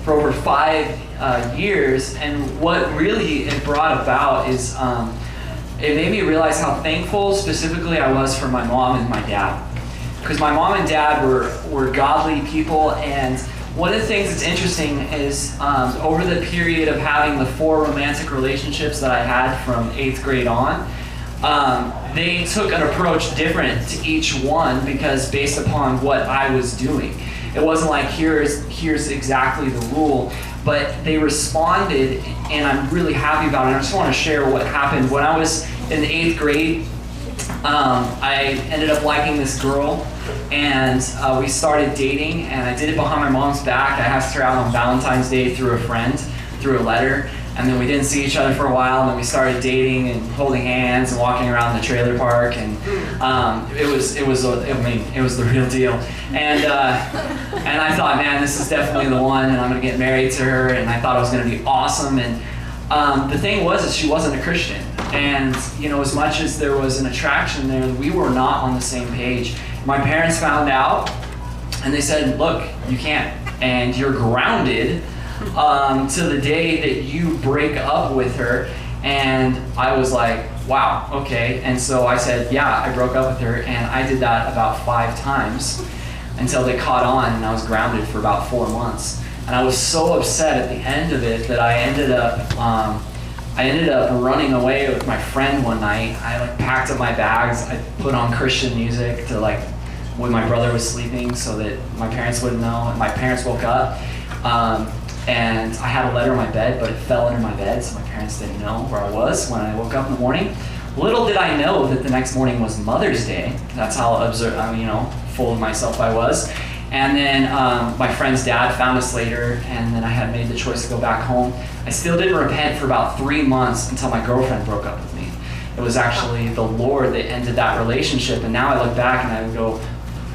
for over 5 years. And what really it brought about is it made me realize how thankful specifically I was for my mom and my dad. Because my mom and dad were godly people, and one of the things that's interesting is over the period of having the 4 romantic relationships that I had from 8th grade on, they took an approach different to each one because based upon what I was doing. It wasn't like here's exactly the rule, but they responded, and I'm really happy about it. I just want to share what happened. When I was in 8th grade, I ended up liking this girl, and we started dating, and I did it behind my mom's back. I asked her out on Valentine's Day through a friend, through a letter, and then we didn't see each other for a while, and then we started dating and holding hands and walking around the trailer park, and it was the real deal. And I thought, man, this is definitely the one, and I'm gonna get married to her, and I thought it was gonna be awesome. And the thing was that she wasn't a Christian, and as much as there was an attraction there, we were not on the same page. My parents found out, and they said, look, you can't, and you're grounded to the day that you break up with her. And I was like, wow, okay. And so I said, yeah, I broke up with her, and I did that about 5 times until they caught on, and I was grounded for about 4 months. And I was so upset at the end of it that I ended up running away with my friend one night. I packed up my bags. I put on Christian music to when my brother was sleeping so that my parents wouldn't know. And my parents woke up, and I had a letter in my bed, but it fell under my bed, so my parents didn't know where I was when I woke up in the morning. Little did I know that the next morning was Mother's Day. That's how full of myself I was. And then my friend's dad found us later, and then I had made the choice to go back home. I still didn't repent for about 3 months until my girlfriend broke up with me. It was actually the Lord that ended that relationship, and now I look back and I would go,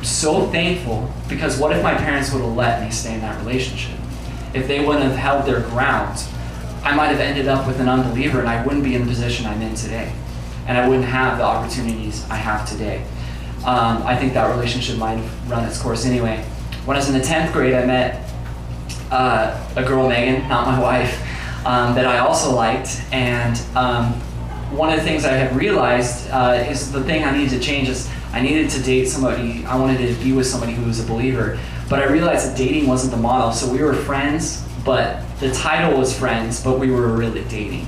so thankful, because what if my parents would have let me stay in that relationship? If they wouldn't have held their ground, I might have ended up with an unbeliever, and I wouldn't be in the position I'm in today. And I wouldn't have the opportunities I have today. I think that relationship might have run its course anyway. When I was in the 10th grade, I met a girl, Megan, not my wife, that I also liked. And one of the things I had realized is the thing I needed to change is I needed to date somebody. I wanted to be with somebody who was a believer. But I realized that dating wasn't the model. So we were friends, but the title was friends, but we were really dating.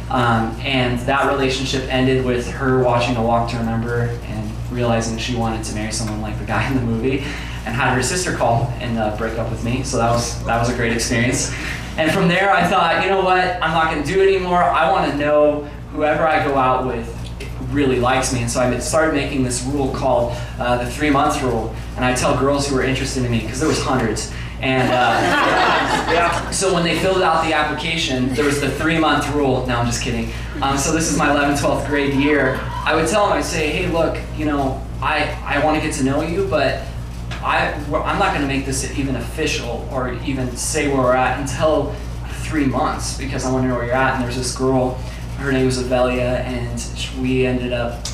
And that relationship ended with her watching A Walk to Remember and realizing she wanted to marry someone like the guy in the movie, and had her sister call and break up with me. So that was a great experience. And from there I thought, you know what, I'm not going to do it anymore. I want to know whoever I go out with really likes me. And so I started making this rule called the 3 months rule. And I tell girls who were interested in me, because there was hundreds. And so when they filled out the application, there was the 3-month rule. No, I'm just kidding. So this is my 11th, 12th grade year. I would tell them, I'd say, hey, look, I want to get to know you, but I'm not going to make this even official or even say where we're at until 3 months, because I want to know where you're at. And there's this girl, her name was Avelia, and we ended up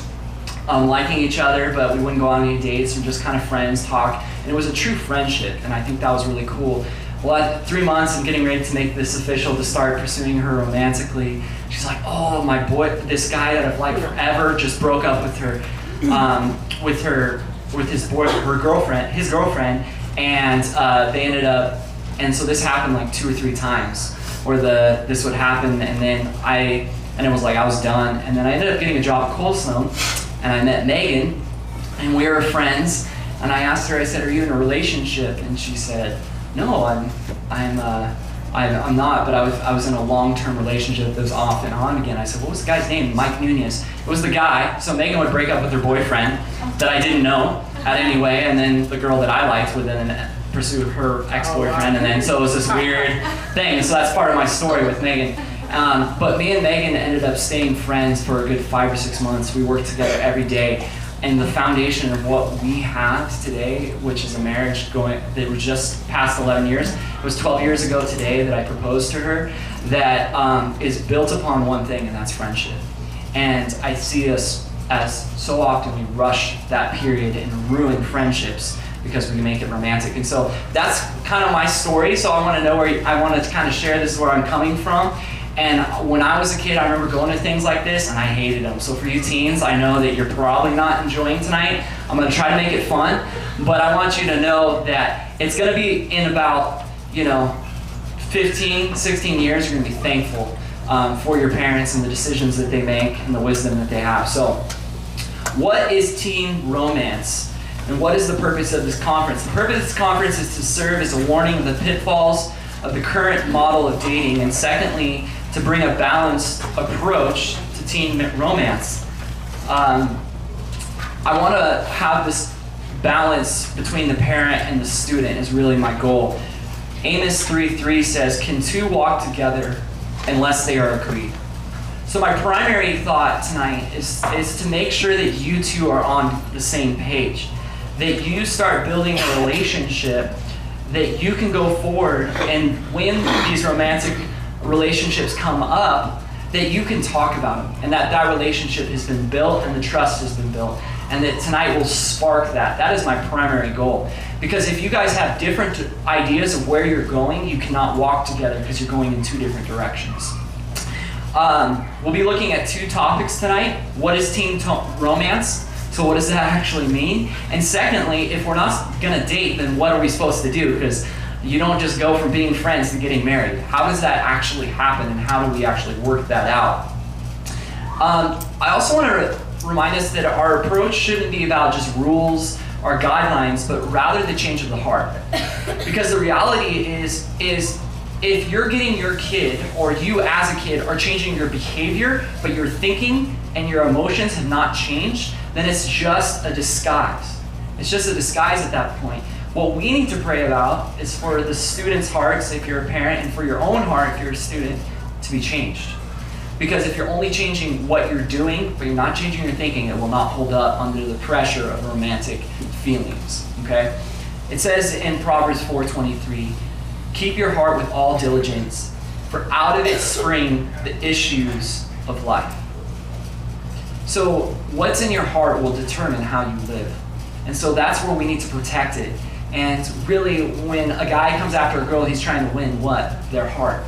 liking each other, but we wouldn't go on any dates. We were just kind of friends, talk, and it was a true friendship, and I think that was really cool. Well, at 3 months, I'm getting ready to make this official to start pursuing her romantically. She's like, oh, my boy, this guy that I've liked forever just broke up with her, with his girlfriend, and they ended up, and so this happened like 2 or 3 times, where this would happen, and then it was like I was done, and then I ended up getting a job at Coldstone, and I met Megan, and we were friends, and I asked her, I said, are you in a relationship? And she said, no, I'm not, but I was in a long-term relationship that was off and on again. I said, what was the guy's name? Mike Nunez. It was the guy. So Megan would break up with her boyfriend that I didn't know at any way, and then the girl that I liked would then pursue her ex-boyfriend, and then so it was this weird thing. So that's part of my story with Megan. But me and Megan ended up staying friends for a good 5 or 6 months. We worked together every day. And the foundation of what we have today, which is a marriage that was just past 11 years, it was 12 years ago today that I proposed to her, that is built upon one thing, and that's friendship. And I see us as so often we rush that period and ruin friendships because we can make it romantic. And so that's kind of my story. So I want to know I want to kind of share this is where I'm coming from. And when I was a kid, I remember going to things like this, and I hated them. So for you teens, I know that you're probably not enjoying tonight. I'm going to try to make it fun, but I want you to know that it's going to be in about, 15, 16 years, you're going to be thankful for your parents and the decisions that they make and the wisdom that they have. So what is teen romance? And what is the purpose of this conference? The purpose of this conference is to serve as a warning of the pitfalls of the current model of dating, and secondly, to bring a balanced approach to teen romance. I want to have this balance between the parent and the student is really my goal. Amos 3:3 says, "Can two walk together unless they are agreed?" So my primary thought tonight is to make sure that you two are on the same page, that you start building a relationship that you can go forward, and when these romantic relationships come up, that you can talk about them, and that relationship has been built and the trust has been built, and that tonight will spark that. That is my primary goal. Because if you guys have different ideas of where you're going, you cannot walk together because you're going in two different directions. We'll be looking at two topics tonight. What is teen romance? So what does that actually mean? And secondly, if we're not going to date, then what are we supposed to do? Because you don't just go from being friends to getting married. How does that actually happen, and how do we actually work that out? I also want to remind us that our approach shouldn't be about just rules or guidelines, but rather the change of the heart. Because the reality is if you're getting your kid, or you as a kid are changing your behavior, but your thinking and your emotions have not changed, then it's just a disguise. It's just a disguise at that point. What we need to pray about is for the students' hearts, if you're a parent, and for your own heart, if you're a student, to be changed. Because if you're only changing what you're doing, but you're not changing your thinking, it will not hold up under the pressure of romantic feelings, okay? It says in Proverbs 4:23, "Keep your heart with all diligence, for out of it spring the issues of life." So what's in your heart will determine how you live. And so that's where we need to protect it. And really, when a guy comes after a girl, he's trying to win what? Their heart.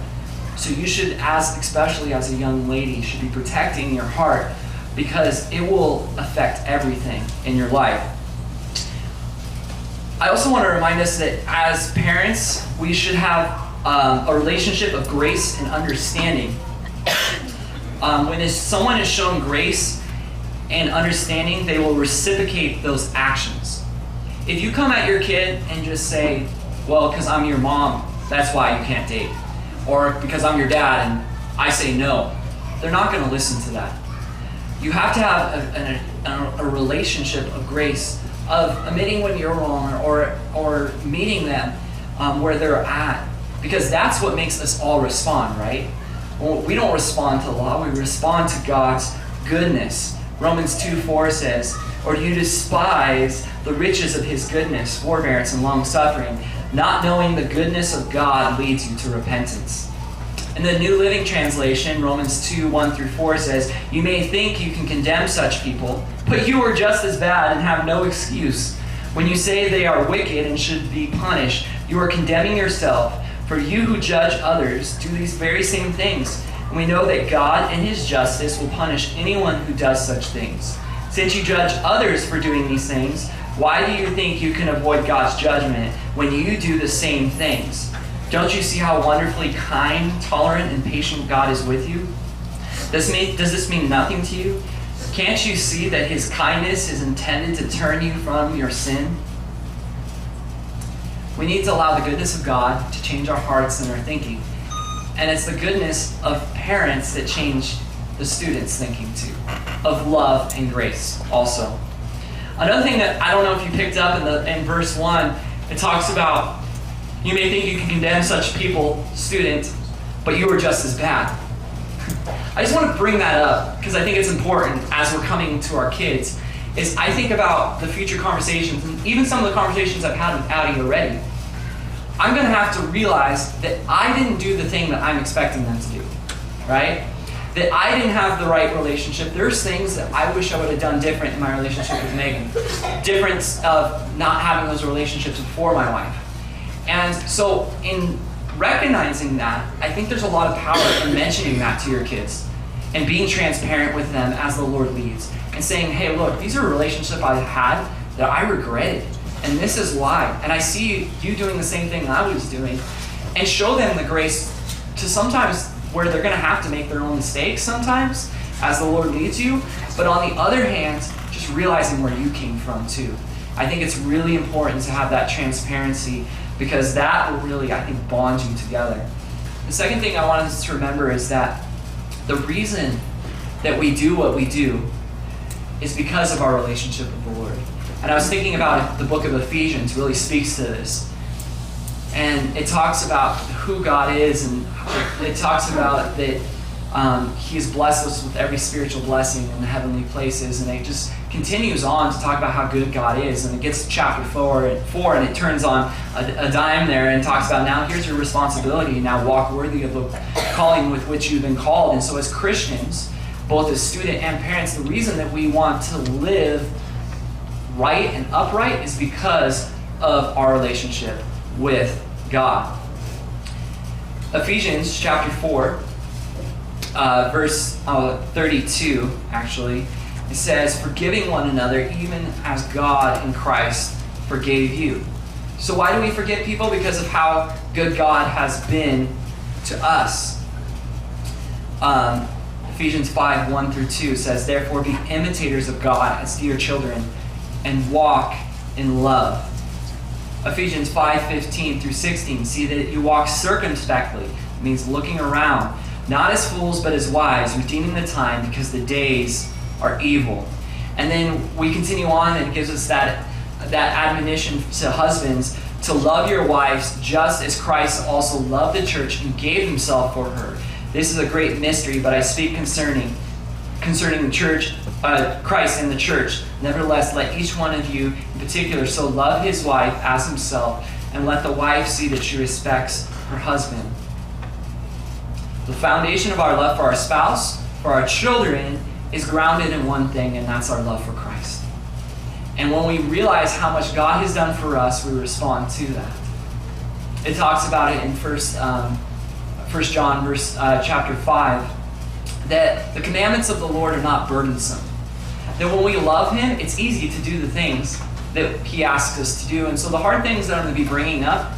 So you should, especially as a young lady, should be protecting your heart, because it will affect everything in your life. I also want to remind us that as parents, we should have a relationship of grace and understanding. When someone is shown grace and understanding, they will reciprocate those actions. If you come at your kid and just say, "Well, because I'm your mom, that's why you can't date," or "because I'm your dad and I say no," they're not going to listen to that. You have to have a relationship of grace, of admitting when you're wrong, or meeting them where they're at, because that's what makes us all respond, right? Well, we don't respond to law, we respond to God's goodness. Romans 2:4 says, "Or do you despise the riches of his goodness, forbearance, and long-suffering, not knowing the goodness of God leads you to repentance?" In the New Living Translation, Romans 2:1-4 says, "You may think you can condemn such people, but you are just as bad and have no excuse. When you say they are wicked and should be punished, you are condemning yourself, for you who judge others do these very same things. And we know that God in his justice will punish anyone who does such things. Since you judge others for doing these things, why do you think you can avoid God's judgment when you do the same things? Don't you see how wonderfully kind, tolerant, and patient God is with you? Does this mean nothing to you? Can't you see that his kindness is intended to turn you from your sin?" We need to allow the goodness of God to change our hearts and our thinking. And it's the goodness of parents that change the students' thinking too, of love and grace also. Another thing that I don't know if you picked up in verse 1, it talks about, "You may think you can condemn such people, student, but you are just as bad." I just want to bring that up because I think it's important as we're coming to our kids. Is I think about the future conversations, and even some of the conversations I've had with Addie already. I'm going to have to realize that I didn't do the thing that I'm expecting them to do, right? that I didn't have the right relationship. There's things that I wish I would have done different in my relationship with Megan. Difference of not having those relationships before my wife. And so in recognizing that, I think there's a lot of power in mentioning that to your kids and being transparent with them as the Lord leads and saying, hey, look, these are relationships I've had that I regretted, and this is why. And I see you doing the same thing I was doing, and show them the grace to sometimes where they're going to have to make their own mistakes sometimes as the Lord leads you. But on the other hand, just realizing where you came from too. I think it's really important to have that transparency, because that will really, I think, bond you together. The second thing I want us to remember is that the reason that we do what we do is because of our relationship with the Lord. And I was thinking about the book of Ephesians really speaks to this. And it talks about who God is, and it talks about that He has blessed us with every spiritual blessing in the heavenly places. And it just continues on to talk about how good God is. And it gets to chapter 4 and it turns on a dime there and talks about, now here's your responsibility. Now walk worthy of the calling with which you've been called. And so as Christians, both as student and parents, the reason that we want to live right and upright is because of our relationship with God. Ephesians chapter 4, verse 32, actually, it says, forgiving one another even as God in Christ forgave you. So why do we forgive people? Because of how good God has been to us. Ephesians 5, 1 through 2 says, therefore be imitators of God as dear children, and walk in love. Ephesians 5, 15 through 16, see that you walk circumspectly. It means looking around, not as fools but as wise, redeeming the time because the days are evil. And then we continue on, and it gives us that admonition to husbands to love your wives just as Christ also loved the church and gave himself for her. This is a great mystery, but I speak concerning the church, Christ and the church. Nevertheless, let each one of you in particular so love his wife as himself, and let the wife see that she respects her husband. The foundation of our love for our spouse, for our children, is grounded in one thing, and that's our love for Christ. And when we realize how much God has done for us, we respond to that. It talks about it in 1 John chapter 5, that the commandments of the Lord are not burdensome. That when we love him, it's easy to do the things that he asks us to do. And so the hard things that I'm going to be bringing up,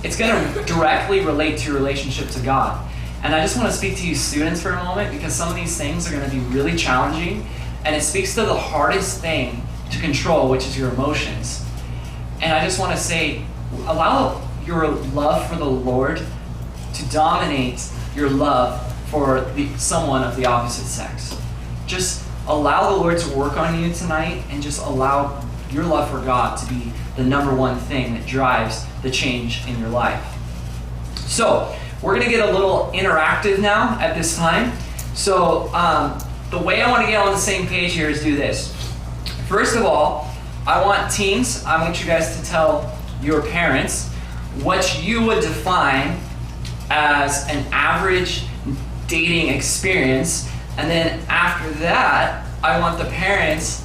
it's going to directly relate to your relationship to God. And I just want to speak to you students for a moment, because some of these things are going to be really challenging, and it speaks to the hardest thing to control, which is your emotions. And I just want to say, allow your love for the Lord to dominate your love for someone of the opposite sex. Just allow the Lord to work on you tonight, and just allow your love for God to be the number one thing that drives the change in your life. So, we're going to get a little interactive now at this time. So, the way I want to get on the same page here is do this. First of all, I want teens, I want you guys to tell your parents what you would define as an average dating experience. And then after that, I want the parents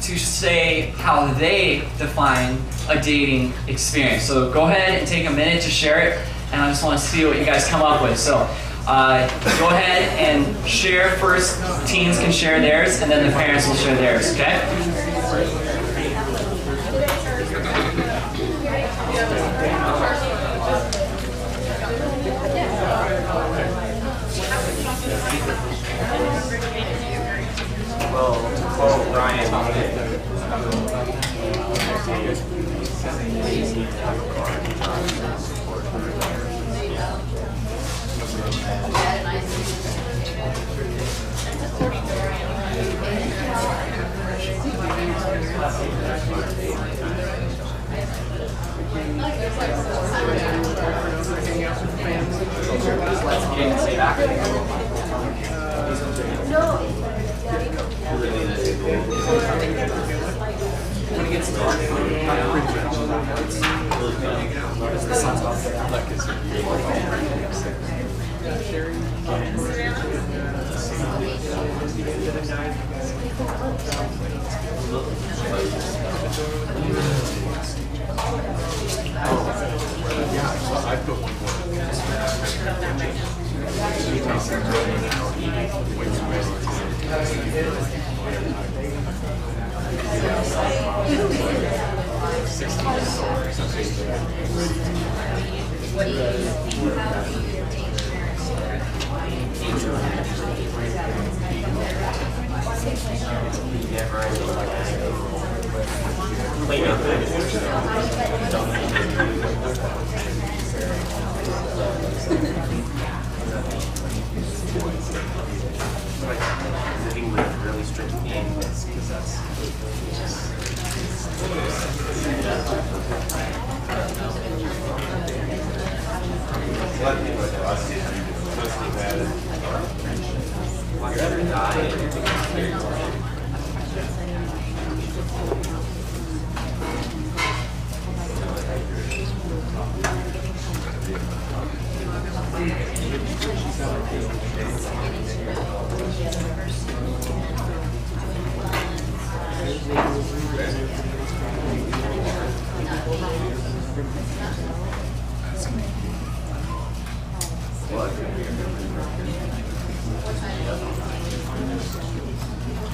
to say how they define a dating experience. So go ahead and take a minute to share it, and I just want to see what you guys come up with. So go ahead and share first. Teens can share theirs, and then the parents will share theirs, okay? Well, Ryan. I put one more. Living with really strict games because that's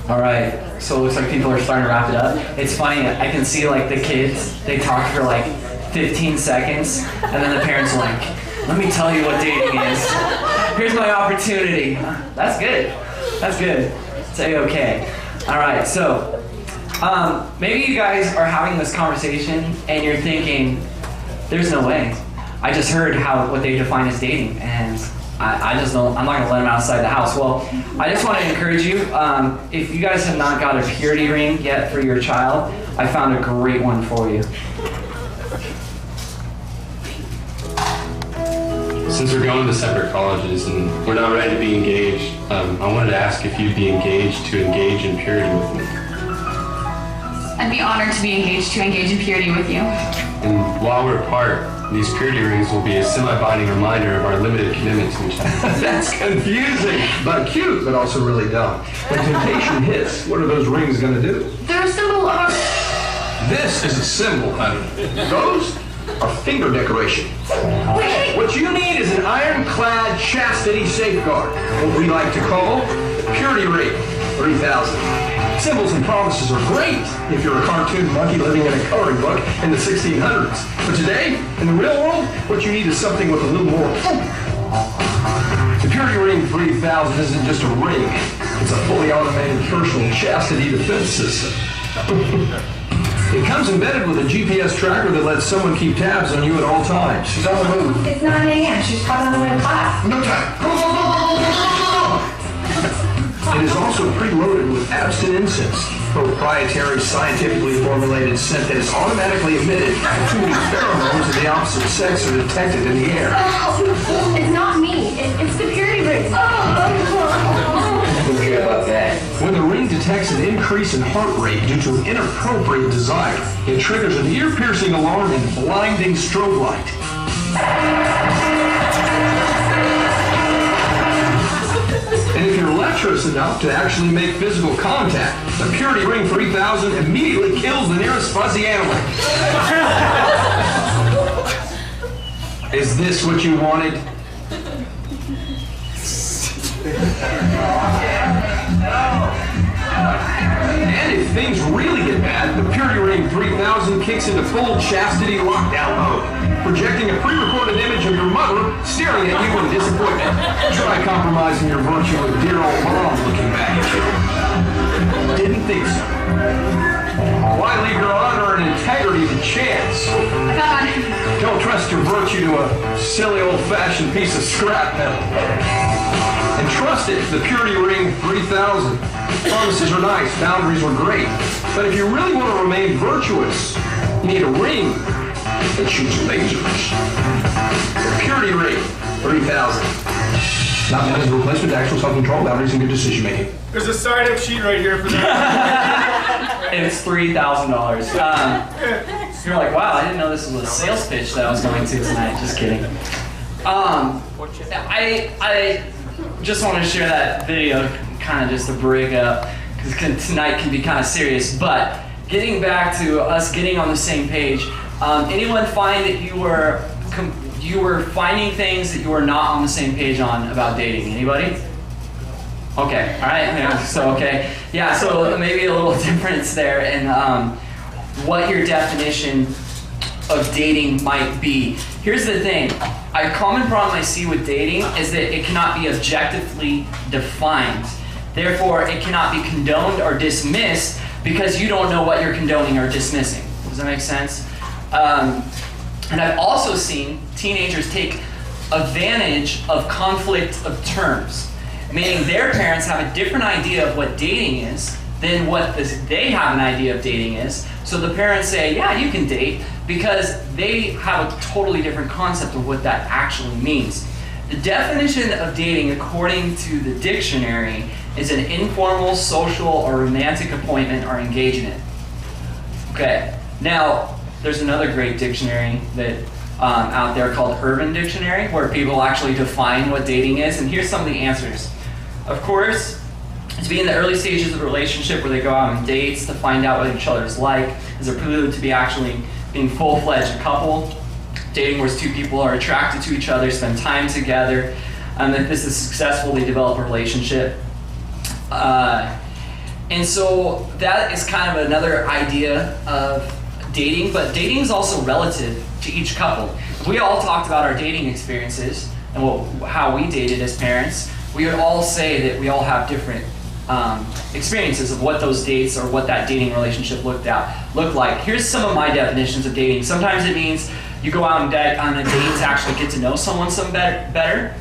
All right, so it looks like people are starting to wrap it up. It's funny, I can see like the kids, they talk for like 15 seconds, and then the parents are like, let me tell you what dating is. Here's my opportunity. That's good. That's good. Say okay. All right, so maybe you guys are having this conversation and you're thinking, there's no way. I just heard what they define as dating, and I just don't, I'm not going to let them outside the house. Well, I just want to encourage you, if you guys have not got a purity ring yet for your child, I found a great one for you. Since we're going to separate colleges and we're not ready to be engaged, I wanted to ask if you'd be engaged to engage in purity with me. I'd be honored to be engaged in purity with you. And while we're apart, these purity rings will be a semi-binding reminder of our limited commitment to each other. That's confusing, but cute, but also really dumb. When temptation hits, what are those rings going to do? They're a symbol of our... This is a symbol, honey. Those are finger decoration. Wait! What you need is an ironclad chastity safeguard, what we like to call the Purity Ring 3000. Symbols and promises are great if you're a cartoon monkey living in a coloring book in the 1600s. But today, in the real world, what you need is something with a little more oomph. The Purity Ring 3000 isn't just a ring. It's a fully automated personal chastity defense system. It comes embedded with a GPS tracker that lets someone keep tabs on you at all times. She's on the move. It's 9 a.m. She's probably on the way to class. No time. Go, go, go, go, go, go, go. It is also preloaded with abstinence, proprietary scientifically formulated scent that is automatically emitted as soon as pheromones of the opposite sex are detected in the air. Oh, it's not me. It's the purity ring. Don't care about that. When the ring detects an increase in heart rate due to an inappropriate desire, it triggers an ear-piercing alarm and blinding strobe light. And if you're lecherous enough to actually make physical contact, the Purity Ring 3000 immediately kills the nearest fuzzy animal. Is this what you wanted? And if things really get bad, the Purity Ring 3000 kicks into full chastity lockdown mode, projecting a pre-recorded image of your mother staring at you in disappointment. Try compromising your virtue with dear old mom looking back at you. Didn't think so. Why leave your honor and integrity to chance? God. Don't trust your virtue to a silly old-fashioned piece of scrap metal. And trust it, the Purity Ring 3000. Promises are nice, boundaries are great. But if you really want to remain virtuous, you need a ring that shoots lasers. The Purity Ring 3000. Not meant as a replacement to actual self-control, boundaries, and good decision-making. There's a sign-up sheet right here for that. It's $3,000. You're like, wow, I didn't know this was a sales pitch that I was going to tonight. Just kidding. I just want to share that video kind of just to break up because tonight can be kind of serious. But getting back to us getting on the same page, anyone find that you were finding things that you were not on the same page on about dating? Anybody? Okay, all right. Yeah, so okay, yeah. So maybe a little difference there in what your definition of dating might be. Here's the thing. A common problem I see with dating is that it cannot be objectively defined. Therefore, it cannot be condoned or dismissed because you don't know what you're condoning or dismissing. Does that make sense? And I've also seen teenagers take advantage of conflict of terms, meaning their parents have a different idea of what dating is than what they have an idea of dating is. So the parents say, yeah, you can date, because they have a totally different concept of what that actually means. The definition of dating, according to the dictionary, is an informal, social, or romantic appointment or engagement. Okay, now there's another great dictionary that out there called Urban Dictionary, where people actually define what dating is, and here's some of the answers. Of course, to be in the early stages of a relationship where they go out on dates to find out what each other's like, is a prelude to be actually being full-fledged couple. Dating where two people are attracted to each other, spend time together, and if this is successful, they develop a relationship. And so that is kind of another idea of dating, but dating is also relative to each couple. If we all talked about our dating experiences and how we dated as parents, we would all say that we all have different experiences of what those dates or what that dating relationship looked like. Here's some of my definitions of dating. Sometimes it means you go out on a date to actually get to know someone better.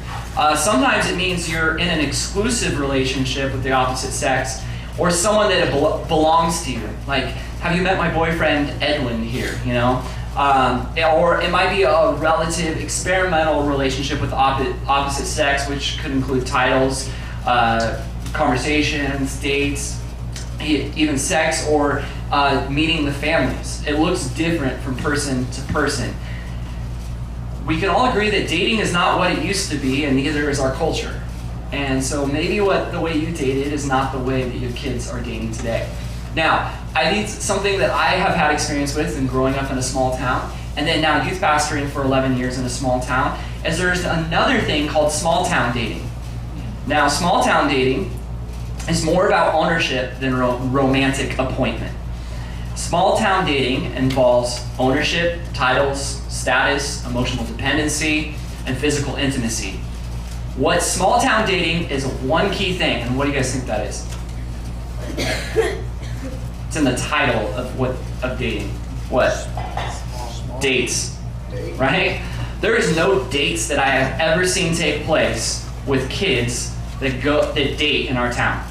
Sometimes it means you're in an exclusive relationship with the opposite sex, or someone that belongs to you. Like, have you met my boyfriend Edwin here? You know, or it might be a relative experimental relationship with opposite sex, which could include titles, conversations, dates, even sex, or meeting the families. It looks different from person to person. We can all agree that dating is not what it used to be, and neither is our culture. And so maybe the way you dated is not the way that your kids are dating today. Now, I need something that I have had experience with in growing up in a small town, and then now youth pastoring for 11 years in a small town, is there's another thing called small town dating. Now, small town dating is more about ownership than romantic appointment. Small town dating involves ownership, titles, status, emotional dependency, and physical intimacy. What small town dating is one key thing, and what do you guys think that is? It's in the title of dating. What? Dates, right? There is no dates that I have ever seen take place with kids that date in our town,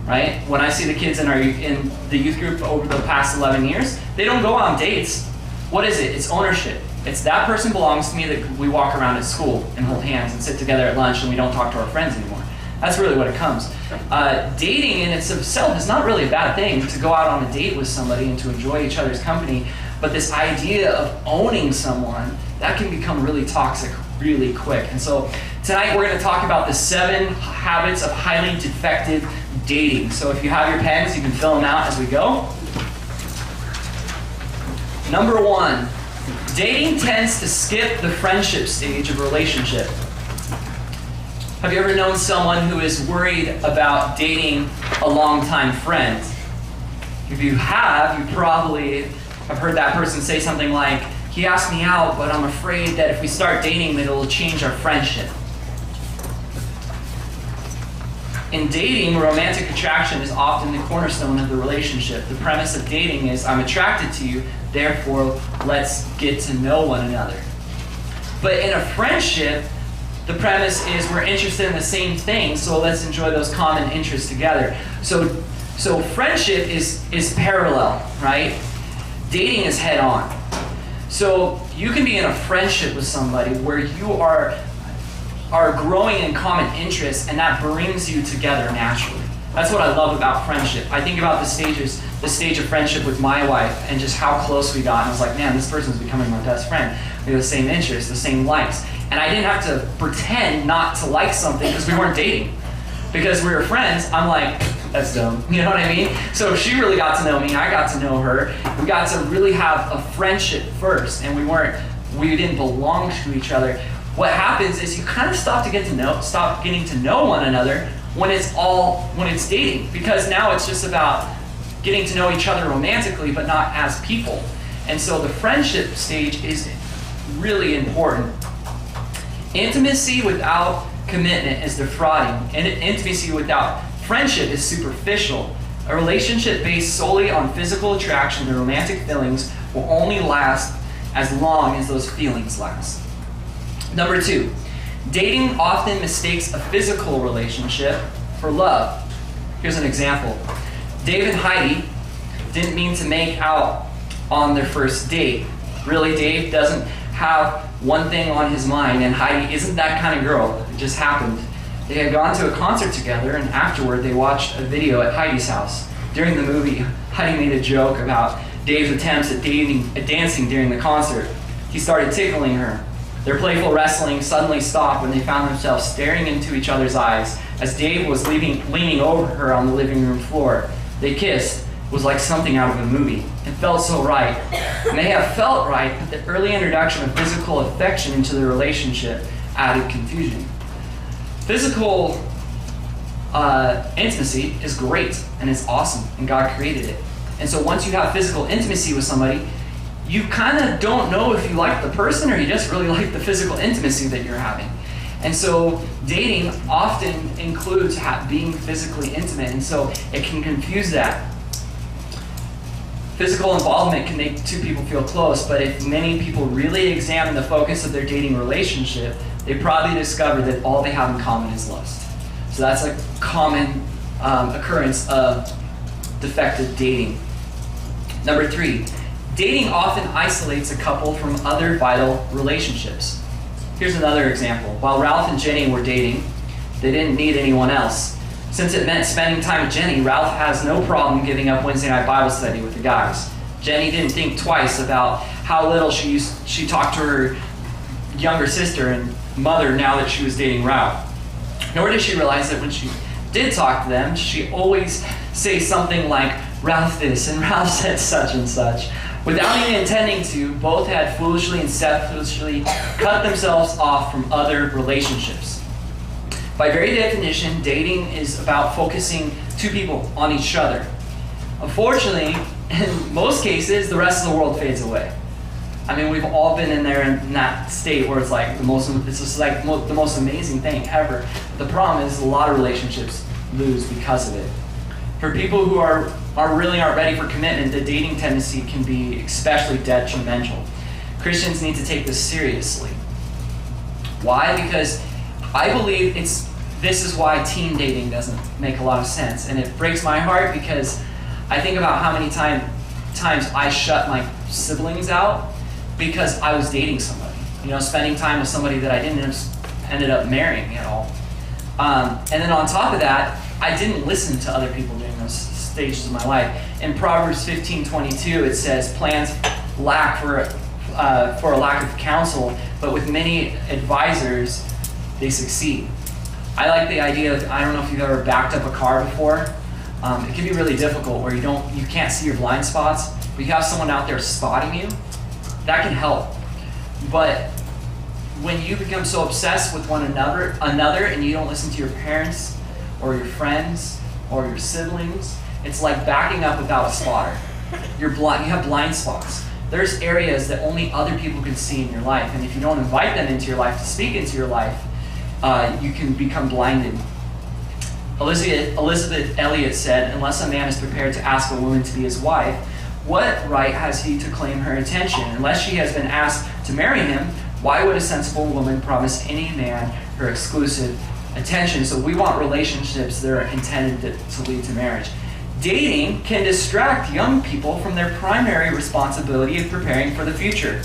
right? When I see the kids in the youth group over the past 11 years, they don't go on dates. What is it? It's ownership. It's that person belongs to me that we walk around at school and hold hands and sit together at lunch and we don't talk to our friends anymore. That's really what it comes. Dating in itself is not really a bad thing, to go out on a date with somebody and to enjoy each other's company, but this idea of owning someone, that can become really toxic really quick. And so tonight we're going to talk about the 7 habits of highly defective dating. So if you have your pens, you can fill them out as we go. Number 1, dating tends to skip the friendship stage of a relationship. Have you ever known someone who is worried about dating a longtime friend? If you have, you probably have heard that person say something like, he asked me out, but I'm afraid that if we start dating, it'll change our friendship. In dating, romantic attraction is often the cornerstone of the relationship. The premise of dating is, I'm attracted to you, therefore let's get to know one another. But in a friendship, the premise is we're interested in the same thing, so let's enjoy those common interests together. So friendship is parallel, right? Dating is head on. So you can be in a friendship with somebody where you are growing in common interests, and that brings you together naturally. That's what I love about friendship. I think about the stage of friendship with my wife and just how close we got. And I was like, man, this person's becoming my best friend. We have the same interests, the same likes. And I didn't have to pretend not to like something because we weren't dating. Because we were friends, I'm like, as dumb. You know what I mean? So she really got to know me. I got to know her. We got to really have a friendship first, and we didn't belong to each other. What happens is you kind of stop getting to know one another when it's dating, because now it's just about getting to know each other romantically, but not as people. And so the friendship stage is really important. Intimacy without commitment is defrauding, and intimacy without friendship is superficial. A relationship based solely on physical attraction and romantic feelings will only last as long as those feelings last. Number 2, dating often mistakes a physical relationship for love. Here's an example. Dave and Heidi didn't mean to make out on their first date. Really, Dave doesn't have one thing on his mind, and Heidi isn't that kind of girl. It just happened. They had gone to a concert together, and afterward they watched a video at Heidi's house. During the movie, Heidi made a joke about Dave's attempts at dancing during the concert. He started tickling her. Their playful wrestling suddenly stopped when they found themselves staring into each other's eyes as Dave was leaning over her on the living room floor. They kissed. It was like something out of a movie. It felt so right. It may have felt right, but the early introduction of physical affection into the relationship added confusion. Physical intimacy is great, and it's awesome, and God created it. And so once you have physical intimacy with somebody, you kind of don't know if you like the person or you just really like the physical intimacy that you're having. And so dating often includes being physically intimate, and so it can confuse that. Physical involvement can make two people feel close, but if many people really examine the focus of their dating relationship, they probably discover that all they have in common is lust. So that's a common occurrence of defective dating. Number 3, dating often isolates a couple from other vital relationships. Here's another example. While Ralph and Jenny were dating, they didn't need anyone else. Since it meant spending time with Jenny, Ralph has no problem giving up Wednesday night Bible study with the guys. Jenny didn't think twice about how little she talked to her younger sister and mother now that she was dating Ralph. Nor did she realize that when she did talk to them, she always say something like, Ralph this, and Ralph said such and such. Without even intending to, both had foolishly and selfishly cut themselves off from other relationships. By very definition, dating is about focusing two people on each other. Unfortunately, in most cases, the rest of the world fades away. I mean, we've all been in there in that state where it's like the most amazing thing ever. The problem is a lot of relationships lose because of it. For people who aren't ready for commitment, the dating tendency can be especially detrimental. Christians need to take this seriously. Why? Because I believe this is why teen dating doesn't make a lot of sense. And it breaks my heart because I think about how many times I shut my siblings out because I was dating somebody. Spending time with somebody that I ended up marrying at all. And then on top of that, I didn't listen to other people during those stages of my life. In Proverbs 15:22, it says, plans lack for a lack of counsel, but with many advisors, they succeed. I like the idea of, I don't know if you've ever backed up a car before. It can be really difficult where you can't see your blind spots, but you have someone out there spotting you. That can help. But when you become so obsessed with one another and you don't listen to your parents or your friends or your siblings, it's like backing up without a spotter. You're blind. You have blind spots. There's areas that only other people can see in your life, and if you don't invite them into your life to speak into your life, you can become blinded. Elizabeth Elliot said, unless a man is prepared to ask a woman to be his wife, what right has he to claim her attention? Unless she has been asked to marry him, why would a sensible woman promise any man her exclusive attention? So we want relationships that are intended to lead to marriage. Dating can distract young people from their primary responsibility of preparing for the future.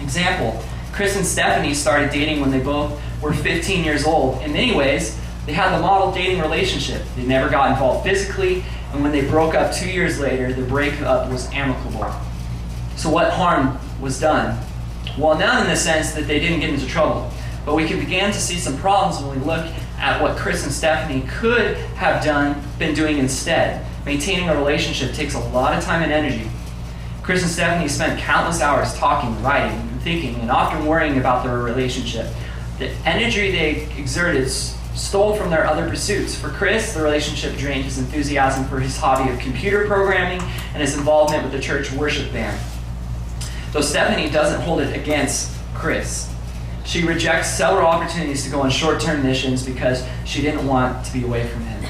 Example, Chris and Stephanie started dating when they both were 15 years old. In many ways, they had the model dating relationship. They never got involved physically, and when they broke up 2 years later, the breakup was amicable. So what harm was done? Well, not in the sense that they didn't get into trouble, but we can begin to see some problems when we look at what Chris and Stephanie could have been doing instead. Maintaining a relationship takes a lot of time and energy. Chris and Stephanie spent countless hours talking, writing, and thinking, and often worrying about their relationship. The energy they exerted stole from their other pursuits. For Chris, the relationship drained his enthusiasm for his hobby of computer programming and his involvement with the church worship band. Though Stephanie doesn't hold it against Chris. She rejects several opportunities to go on short-term missions because she didn't want to be away from him.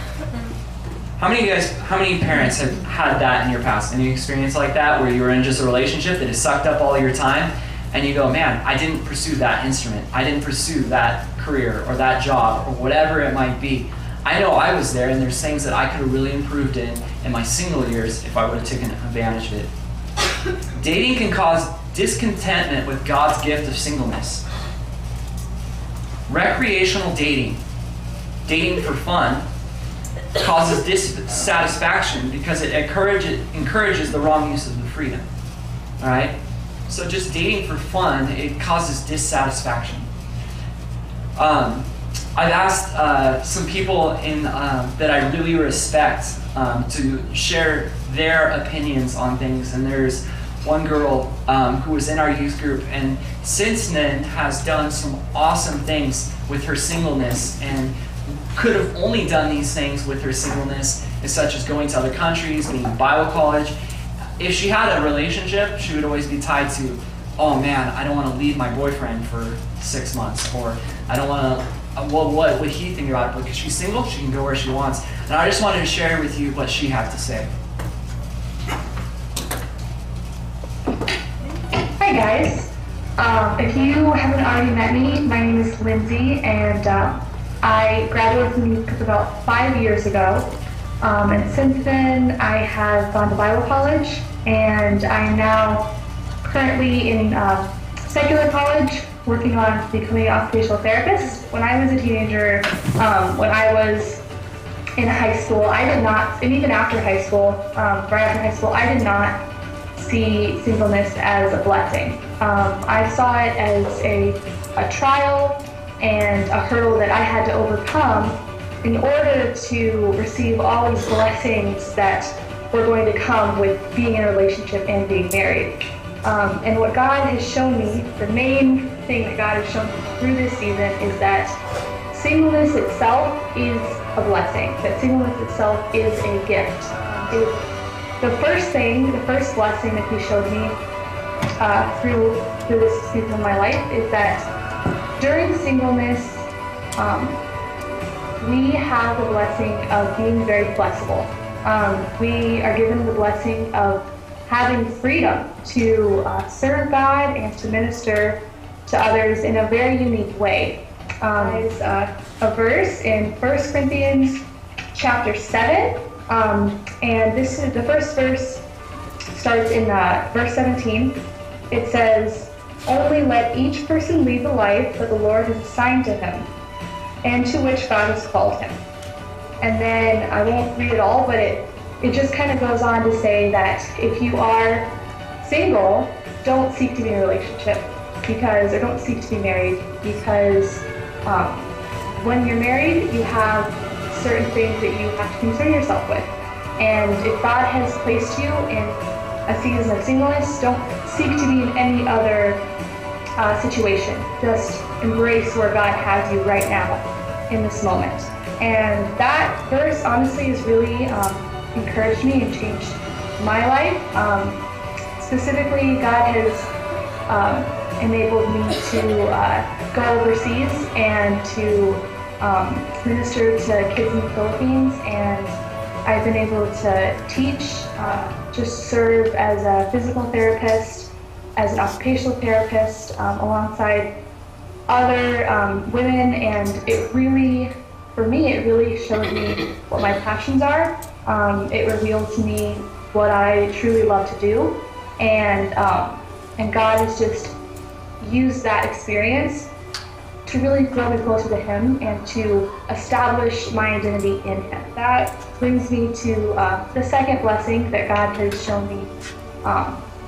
How many parents have had that in your past? Any experience like that where you were in just a relationship that has sucked up all your time and you go, man, I didn't pursue that instrument. I didn't pursue that career or that job or whatever it might be. I know I was there, and there's things that I could have really improved in my single years if I would have taken advantage of it. Dating can cause discontentment with God's gift of singleness. Recreational dating for fun, causes dissatisfaction because it encourages the wrong use of the freedom. All right? So just dating for fun, it causes dissatisfaction. I've asked some people that I really respect to share their opinions on things, and there's one girl who was in our youth group, and since then has done some awesome things with her singleness, and could have only done these things with her singleness, such as going to other countries, being in Bible college. If she had a relationship, she would always be tied to, oh man, I don't want to leave my boyfriend for 6 months, or I don't want to, well, what would he think about it? Because she's single, she can go where she wants. And I just wanted to share with you what she had to say. Hi guys. If you haven't already met me, my name is Lindsay, and I graduated from youth group about 5 years ago. And since then, I have gone to Bible college, and I am now currently in secular college, working on becoming an occupational therapist. When I was a teenager, when I was in high school, I did not, and even after high school, right after high school, I did not see singleness as a blessing. I saw it as a trial and a hurdle that I had to overcome in order to receive all these blessings that were going to come with being in a relationship and being married. And what God has shown me, the main thing that God has shown me through this season is that singleness itself is a blessing, that singleness itself is a gift. The first blessing that He showed me through this season of my life is that during singleness, we have the blessing of being very flexible. We are given the blessing of having freedom to serve God and to minister to others in a very unique way. There's a verse in 1 Corinthians chapter 7, and this is the first verse starts in verse 17. It says, "Only let each person lead the life that the Lord has assigned to him, and to which God has called him." And then I won't read it all, but it just kind of goes on to say that if you are single, don't seek to be in a relationship, or don't seek to be married, because when you're married, you have certain things that you have to concern yourself with. And if God has placed you in a season of singleness, don't seek to be in any other situation. Just embrace where God has you right now in this moment. And that verse honestly has really encouraged me and changed my life. Specifically, God has enabled me to go overseas and to minister to kids in the Philippines, and I've been able to teach, just serve as a physical therapist, as an occupational therapist, alongside other women, and it really, for me, it really showed me what my passions are. It revealed to me what I truly love to do, and God has just used that experience to really grow me closer to Him and to establish my identity in Him. That brings me to the second blessing that God has shown me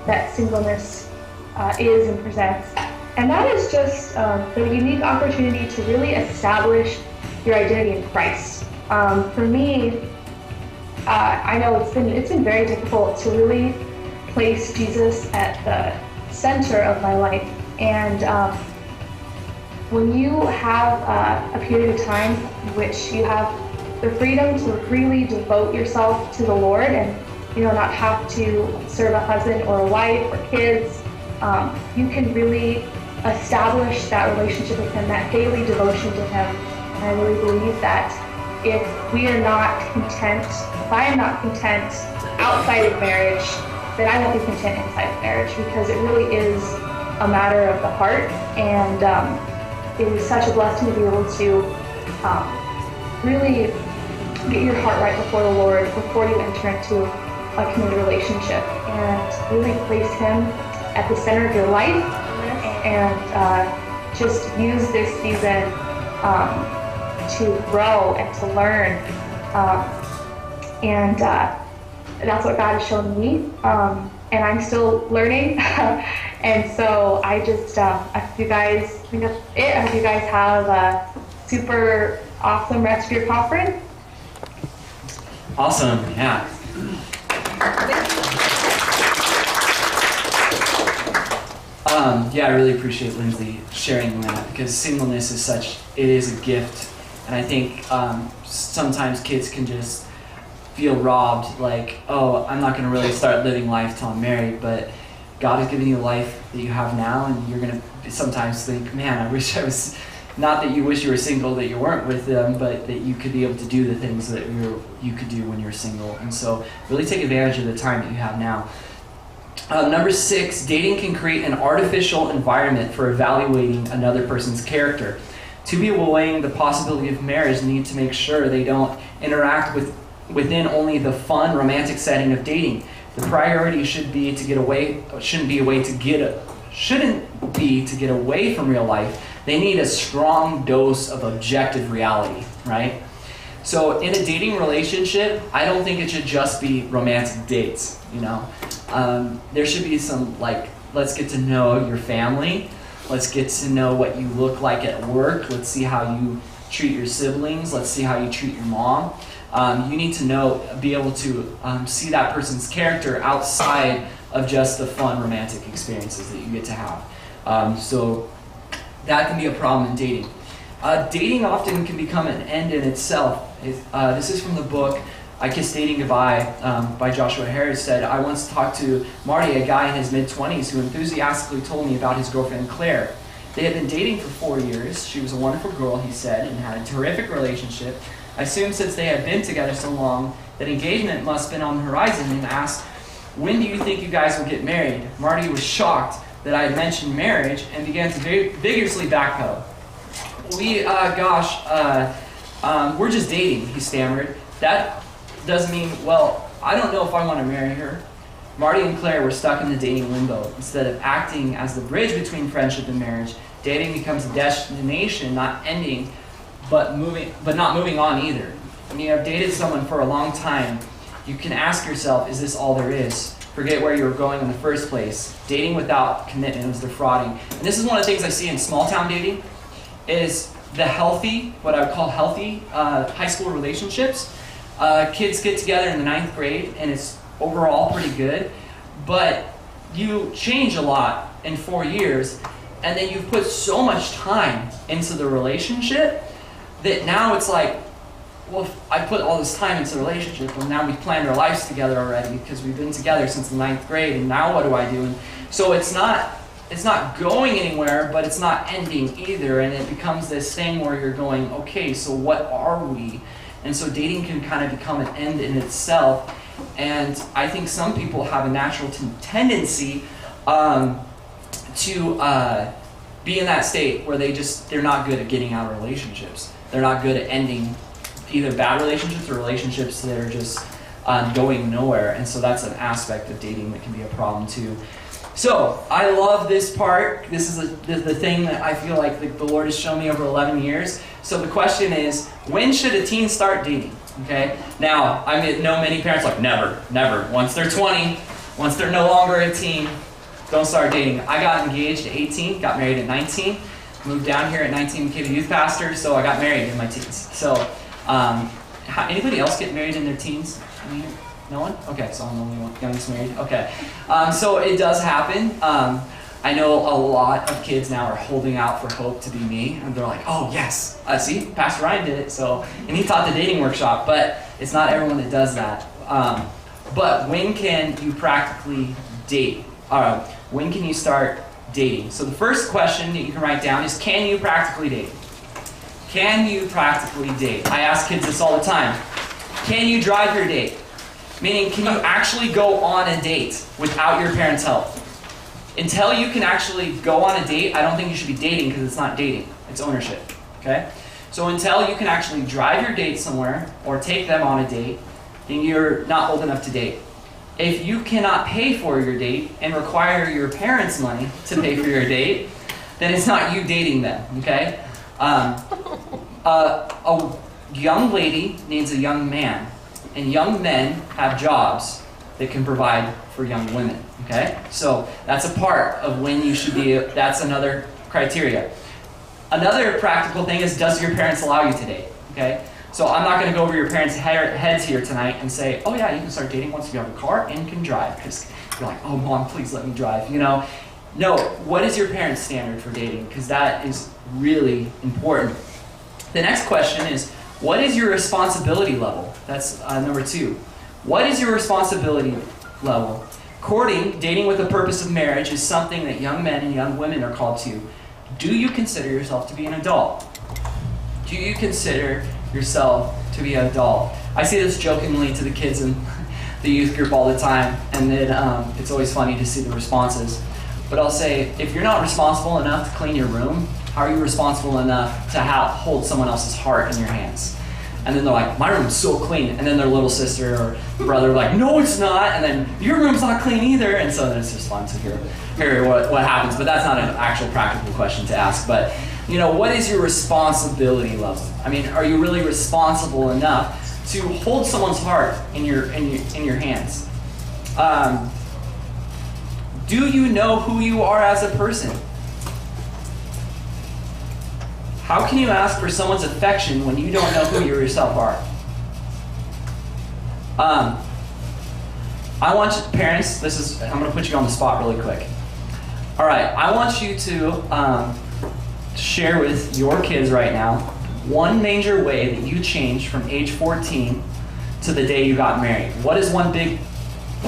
that singleness is and presents. And that is just the unique opportunity to really establish your identity in Christ. For me, I know it's been very difficult to really place Jesus at the center of my life. And when you have a period of time in which you have the freedom to really devote yourself to the Lord and not have to serve a husband or a wife or kids, you can really establish that relationship with Him, that daily devotion to Him. And I really believe that if we are not content, if I am not content outside of marriage, then I won't be content inside of marriage, because it really is a matter of the heart. And it is such a blessing to be able to really get your heart right before the Lord before you enter into a committed relationship, and really place Him at the center of your life, and just use this season to grow and to learn, and that's what God has shown me, and I'm still learning. And so I just, I hope you guys, I think that's it. I hope you guys have a super awesome rest of your conference. Awesome, yeah. Yeah, I really appreciate Lindsay sharing that, because singleness it is a gift. And I think sometimes kids can just feel robbed, like, oh, I'm not going to really start living life till I'm married, but God has given you a life that you have now, and you're going to sometimes think, man, I wish I was, not that you wish you were single, that you weren't with them, but that you could be able to do the things that you could do when you're single. And so really take advantage of the time that you have now. Number 6, dating can create an artificial environment for evaluating another person's character. To be owing the possibility of marriage, need to make sure they don't interact within only the fun, romantic setting of dating. The priority shouldn't be to get away from real life. They need a strong dose of objective reality, right? So in a dating relationship, I don't think it should just be romantic dates, There should be some, let's get to know your family. Let's get to know what you look like at work. Let's see how you treat your siblings. Let's see how you treat your mom. You need to be able to see that person's character outside of just the fun romantic experiences that you get to have. So that can be a problem in dating. Dating often can become an end in itself. This is from the book I Kissed Dating Goodbye by Joshua Harris. Said, I once talked to Marty, a guy in his mid-20s, who enthusiastically told me about his girlfriend Claire. They had been dating for 4 years. She was a wonderful girl, he said, and had a terrific relationship. I assumed since they had been together so long that engagement must have been on the horizon, and asked, when do you think you guys will get married? Marty was shocked that I had mentioned marriage and began to vigorously backpedal. We're just dating, he stammered. That doesn't mean, well, I don't know if I want to marry her. Marty and Claire were stuck in the dating limbo. Instead of acting as the bridge between friendship and marriage, dating becomes a destination, not ending, but not moving on either. When you have dated someone for a long time, you can ask yourself, is this all there is? Forget where you were going in the first place. Dating without commitment is defrauding. And this is one of the things I see in small town dating, is the healthy, what I would call healthy high school relationships. Kids get together in the 9th grade, and it's overall pretty good, but you change a lot in 4 years, and then you've put so much time into the relationship that now it's like, well, I put all this time into the relationship, and now we've planned our lives together already because we've been together since the 9th grade, and now what do I do? And so it's not going anywhere, but it's not ending either, and it becomes this thing where you're going, okay, so what are we? And so dating can kind of become an end in itself, and I think some people have a natural tendency to be in that state where they're not good at getting out of relationships. They're not good at ending either bad relationships or relationships that are just going nowhere, and so that's an aspect of dating that can be a problem too. So I love this part. This is the thing that I feel like the Lord has shown me over 11 years. So the question is, when should a teen start dating? Okay. Now, I know many parents are like, never. Once they're 20, once they're no longer a teen, don't start dating. I got engaged at 18, got married at 19. moved down here at 19, became a youth pastor, so I got married in my teens. So, anybody else get married in their teens? No one? Okay, so I'm the only one youngest married. Okay, so it does happen. I know a lot of kids now are holding out for hope to be me, and they're like, oh yes, see, Pastor Ryan did it, so, and he taught the dating workshop, but it's not everyone that does that. But when can you practically date? When can you start dating? So the first question that you can write down is, can you practically date? Can you practically date? I ask kids this all the time. Can you drive your date? Meaning, can you actually go on a date without your parents' help? Until you can actually go on a date, I don't think you should be dating, because it's not dating, it's ownership, okay? So until you can actually drive your date somewhere or take them on a date, then you're not old enough to date. If you cannot pay for your date and require your parents' money to pay for your date, then it's not you dating them, okay? A young lady needs a young man, and young men have jobs that can provide for young women, okay? So that's a part of when you should be, that's another criteria. Another practical thing is, does your parents allow you to date, okay? So I'm not going to go over your parents' heads here tonight and say, oh yeah, you can start dating once you have a car and can drive, because you're like, oh mom, please let me drive, you know? No, what is your parents' standard for dating? Because that is really important. The next question is, what is your responsibility level? That's number 2. What is your responsibility level? Courting, dating with the purpose of marriage, is something that young men and young women are called to. Do you consider yourself to be an adult? Do you consider yourself to be an adult? I say this jokingly to the kids in the youth group all the time, and then it's always funny to see the responses. But I'll say, if you're not responsible enough to clean your room, how are you responsible enough to hold someone else's heart in your hands? And then they're like, my room's so clean. And then their little sister or brother are like, no, it's not. And then your room's not clean either. And so then it's just fun to hear what happens. But that's not an actual practical question to ask. But, you know, what is your responsibility level? I mean, are you really responsible enough to hold someone's heart in your hands? Do you know who you are as a person? How can you ask for someone's affection when you don't know who you yourself are? I want you, parents, I'm going to put you on the spot really quick. All right, I want you to share with your kids right now one major way that you changed from age 14 to the day you got married. What is one big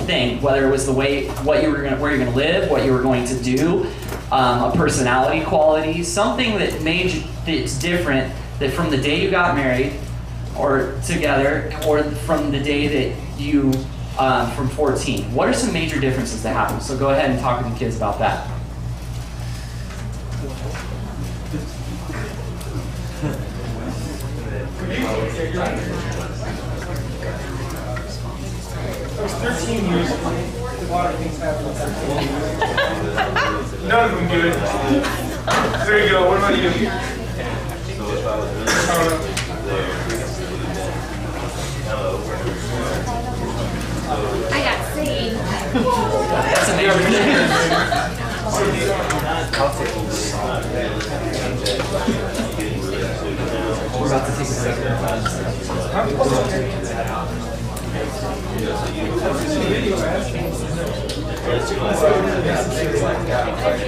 thing, whether it was the way, where you're going to live, what you were going to do, a personality quality, something that made you, that's different, that from the day you got married or together, or from the day that you, from 14. What are some major differences that happened? So go ahead and talk with the kids about that. It was 13 years ago. A lot of things happened at that point. None of them good. There you go. What about you? I got saved. That's a major difference. We're about to take a break.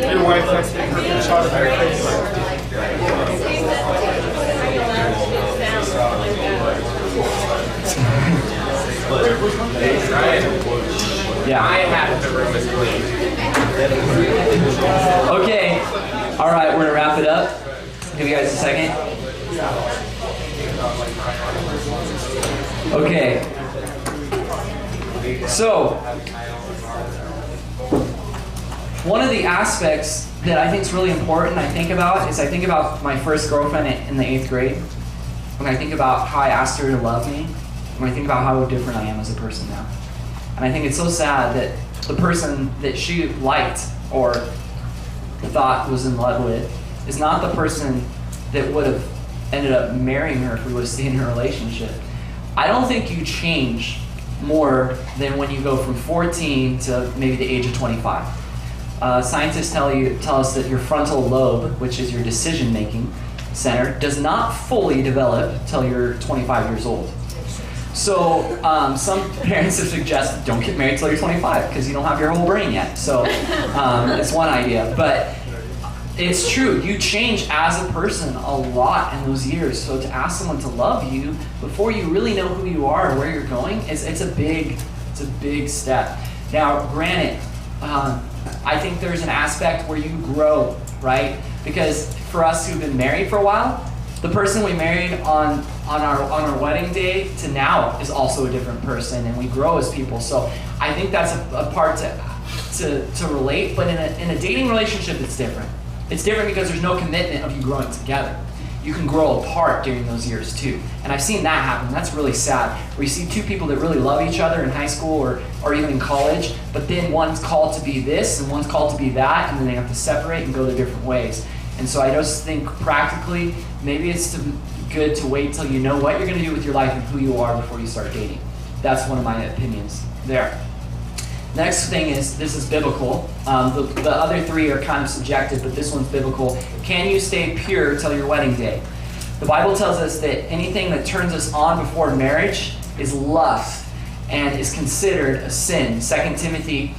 Your wife likes to take her shot of her face. Yeah. I have the room is clean. Okay. All right, we're gonna wrap it up. Give you guys a second. Okay. So, one of the aspects that I think is really important, I think about my first girlfriend in the 8th grade. When I think about how I asked her to love me, when I think about how different I am as a person now. And I think it's so sad that the person that she liked or thought was in love with is not the person that would have ended up marrying her if we would have stayed in a relationship. I don't think you change more than when you go from 14 to maybe the age of 25. Scientists tell us that your frontal lobe, which is your decision-making center, does not fully develop till you're 25 years old. So some parents have suggested don't get married till you're 25 because you don't have your whole brain yet. So it's one idea, but it's true. You change as a person a lot in those years. So to ask someone to love you before you really know who you are or where you're going, it's a big step. Now, granted, I think there's an aspect where you grow, right? Because for us who've been married for a while, the person we married on our wedding day to now is also a different person, and we grow as people. So I think that's a part to relate. But in a dating relationship, it's different. It's different because there's no commitment of you growing together. You can grow apart during those years too. And I've seen that happen. That's really sad. Where you see two people that really love each other in high school or even in college, but then one's called to be this and one's called to be that, and then they have to separate and go their different ways. And so I just think practically, maybe it's good to wait till you know what you're going to do with your life and who you are before you start dating. That's one of my opinions there. Next thing is, this is biblical. The other three are kind of subjective, but this one's biblical. Can you stay pure till your wedding day? The Bible tells us that anything that turns us on before marriage is lust and is considered a sin. 2 Timothy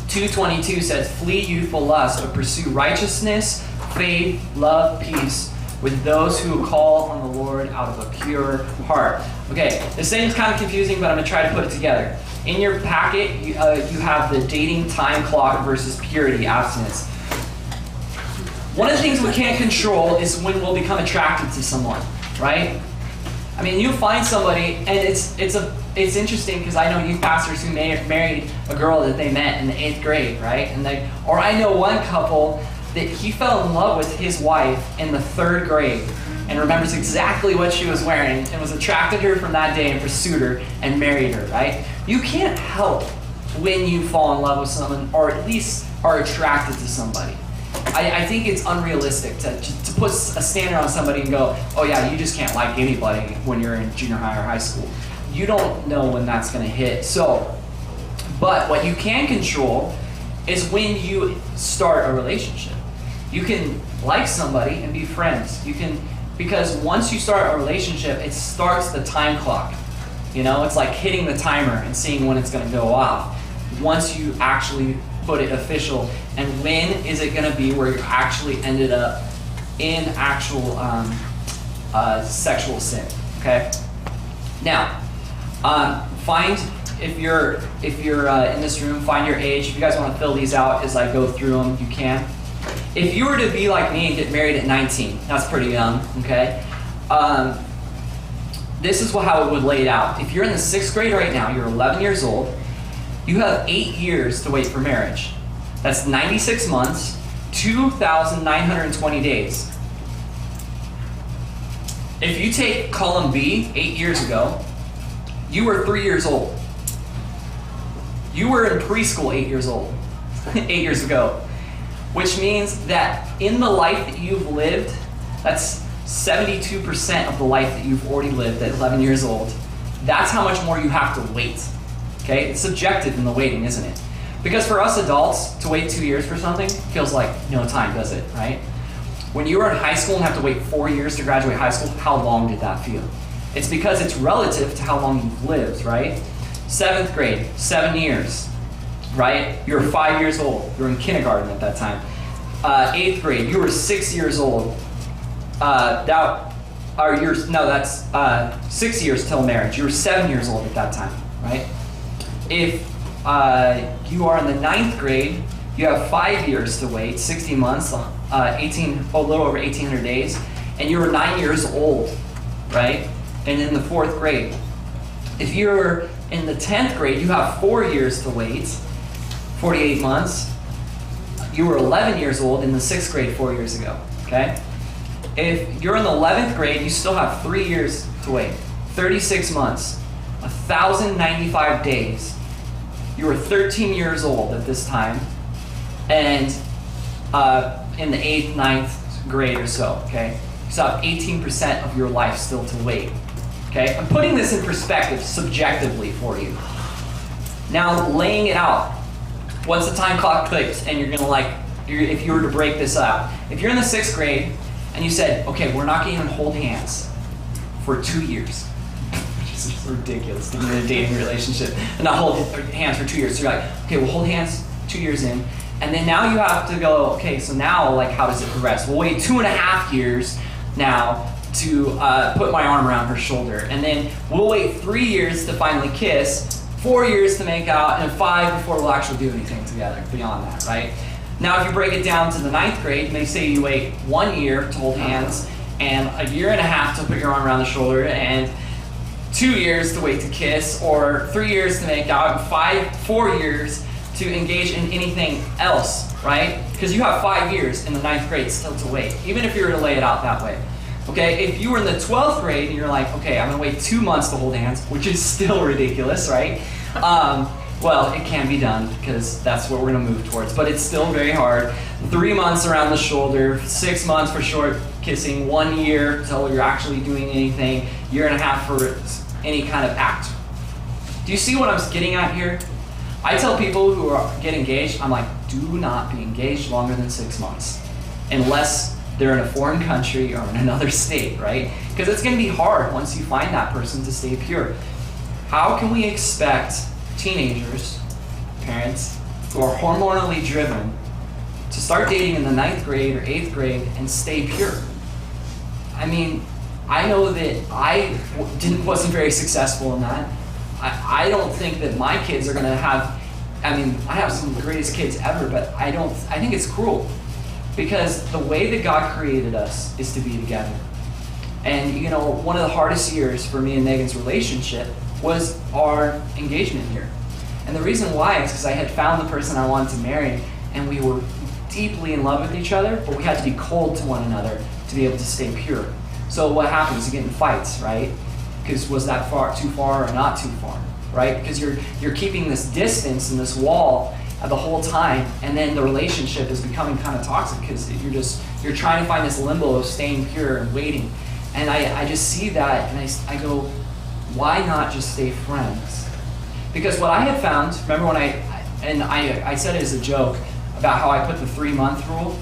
2:22 says, flee youthful lust, but pursue righteousness, faith, love, peace with those who call on the Lord out of a pure heart. Okay, this thing's kind of confusing, but I'm going to try to put it together. In your packet, you have the dating time clock versus purity, abstinence. One of the things we can't control is when we'll become attracted to someone, right? I mean, you find somebody, and it's interesting because I know youth pastors who married a girl that they met in the 8th grade, right? Or I know one couple that he fell in love with his wife in the 3rd grade and remembers exactly what she was wearing and was attracted to her from that day and pursued her and married her, right? You can't help when you fall in love with someone or at least are attracted to somebody. I think it's unrealistic to put a standard on somebody and go, oh yeah, you just can't like anybody when you're in junior high or high school. You don't know when that's going to hit. But what you can control is when you start a relationship. You can like somebody and be friends. Because once you start a relationship, it starts the time clock. You know, it's like hitting the timer and seeing when it's going to go off. Once you actually put it official, and when is it going to be where you actually ended up in actual sexual sin? Okay. Now, if you're in this room, find your age. If you guys want to fill these out as I go through them, you can. If you were to be like me and get married at 19, that's pretty young, okay? This is how it would lay it out. If you're in the 6th grade right now, you're 11 years old, you have 8 years to wait for marriage. That's 96 months, 2,920 days. If you take column B, 8 years ago, you were 3 years old. You were in preschool 8 years old, 8 years ago. Which means that in the life that you've lived, that's 72% of the life that you've already lived at 11 years old. That's how much more you have to wait. Okay? It's subjective in the waiting, isn't it? Because for us adults, to wait 2 years for something feels like no time, does it? Right? When you were in high school and have to wait 4 years to graduate high school, how long did that feel? It's because it's relative to how long you've lived, right? 7th grade, 7 years. Right? You were 5 years old. You were in kindergarten at that time. 8th grade, you were 6 years old. That's 6 years till marriage. You were 7 years old at that time, right? If you are in the 9th grade, you have 5 years to wait, 60 months, a little over 1,800 days, and you were 9 years old, right? And in the 4th grade. If you're in the 10th grade, you have 4 years to wait, 48 months. You were 11 years old in the 6th grade 4 years ago, okay? If you're in the 11th grade, you still have 3 years to wait, 36 months, 1,095 days. You were 13 years old at this time, and in the 8th, 9th grade or so, okay? You still have 18% of your life still to wait, okay? I'm putting this in perspective subjectively for you. Now, laying it out. once the time clock clicks and you're gonna if you were to break this up, if you're in the 6th grade and you said, okay, we're not gonna even hold hands for 2 years, which is just ridiculous to be in a dating relationship and not hold hands for 2 years. So you're like, okay, we'll hold hands 2 years in, and then now you have to go, okay, so now like how does it progress? We'll wait 2.5 years now to put my arm around her shoulder, and then we'll wait 3 years to finally kiss, 4 years to make out, and 5 before we'll actually do anything together beyond that, right? Now if you break it down to the 9th grade, and they say you wait 1 year to hold hands, and 1.5 years to put your arm around the shoulder, and 2 years to wait to kiss, or 3 years to make out, and 4 years to engage in anything else, right? Because you have 5 years in the 9th grade still to wait, even if you were to lay it out that way. Okay, if you were in the 12th grade and you're like, okay, I'm gonna wait 2 months to hold hands, which is still ridiculous, right? Well, it can be done because that's what we're gonna move towards, but it's still very hard. 3 months around the shoulder, 6 months for short kissing, 1 year until you're actually doing anything, 1.5 years for any kind of act. Do you see what I'm getting at here? I tell people who get engaged, I'm like, do not be engaged longer than 6 months, unless they're in a foreign country or in another state, right? Because it's going to be hard once you find that person to stay pure. How can we expect teenagers, parents, who are hormonally driven to start dating in the 9th grade or 8th grade and stay pure? I mean, I know that I wasn't very successful in that. I don't think that my kids are going to have, I mean, I have some of the greatest kids ever, but I think it's cruel. Because the way that God created us is to be together. And you know, one of the hardest years for me and Megan's relationship was our engagement year. And the reason why is because I had found the person I wanted to marry, and we were deeply in love with each other, but we had to be cold to one another to be able to stay pure. So what happens? You get in fights, right? Because was that too far or not too far, right? Because you're keeping this distance and this wall the whole time, and then the relationship is becoming kind of toxic because you're trying to find this limbo of staying pure and waiting. And I just see that, and I go, why not just stay friends? Because what I had found, remember when I said it as a joke about how I put the 3-month rule,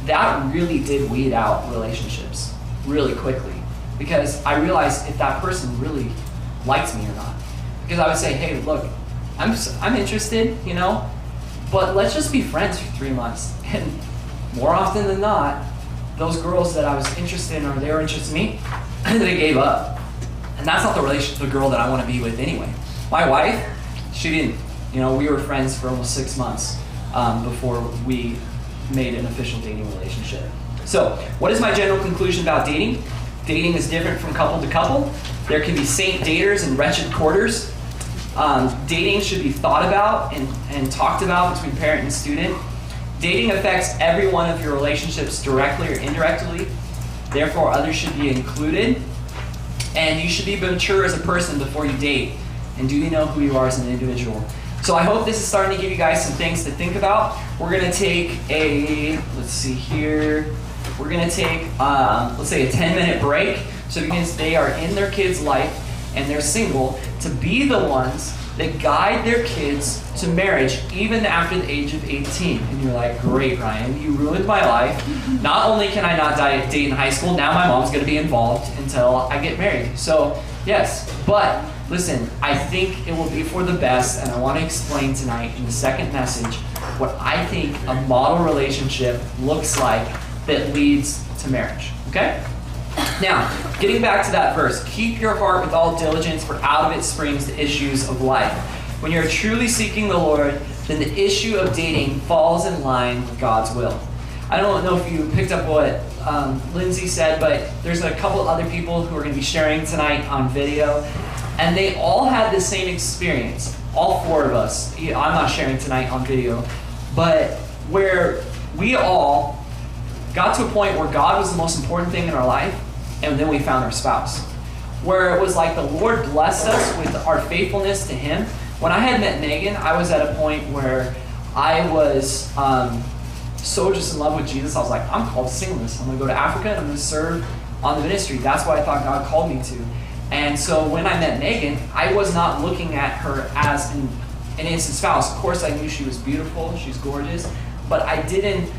that really did weed out relationships really quickly. Because I realized if that person really liked me or not. Because I would say, hey, look, I'm interested, you know, but let's just be friends for 3 months. And more often than not, those girls that I was interested in or they were interested in me, they gave up. And that's not the girl that I want to be with anyway. My wife, she didn't. You know, we were friends for almost 6 months before we made an official dating relationship. So, what is my general conclusion about dating? Dating is different from couple to couple. There can be saint daters and wretched courters. Dating should be thought about and talked about between parent and student. Dating affects every one of your relationships directly or indirectly. Therefore, others should be included. And you should be mature as a person before you date. And do you know who you are as an individual? So I hope this is starting to give you guys some things to think about. We're going to take let's see here. We're going to take, let's say a 10-minute break. So because they are in their kid's life and they're single, to be the ones that guide their kids to marriage even after the age of 18. And you're like, great, Ryan, you ruined my life. Not only can I not date in high school, now my mom's going to be involved until I get married. So, yes, but listen, I think it will be for the best, and I want to explain tonight in the second message what I think a model relationship looks like that leads to marriage, okay? Now, getting back to that verse, keep your heart with all diligence, for out of it springs the issues of life. When you're truly seeking the Lord, then the issue of dating falls in line with God's will. I don't know if you picked up what Lindsay said, but there's a couple other people who are going to be sharing tonight on video, and they all had the same experience. All 4 of us. I'm not sharing tonight on video, but where we all got to a point where God was the most important thing in our life, and then we found our spouse. Where it was like the Lord blessed us with our faithfulness to Him. When I had met Megan, I was at a point where I was so just in love with Jesus. I was like, I'm called to singleness. I'm going to go to Africa and I'm going to serve on the ministry. That's what I thought God called me to. And so when I met Megan, I was not looking at her as an instant spouse. Of course, I knew she was beautiful, she's gorgeous, but I didn't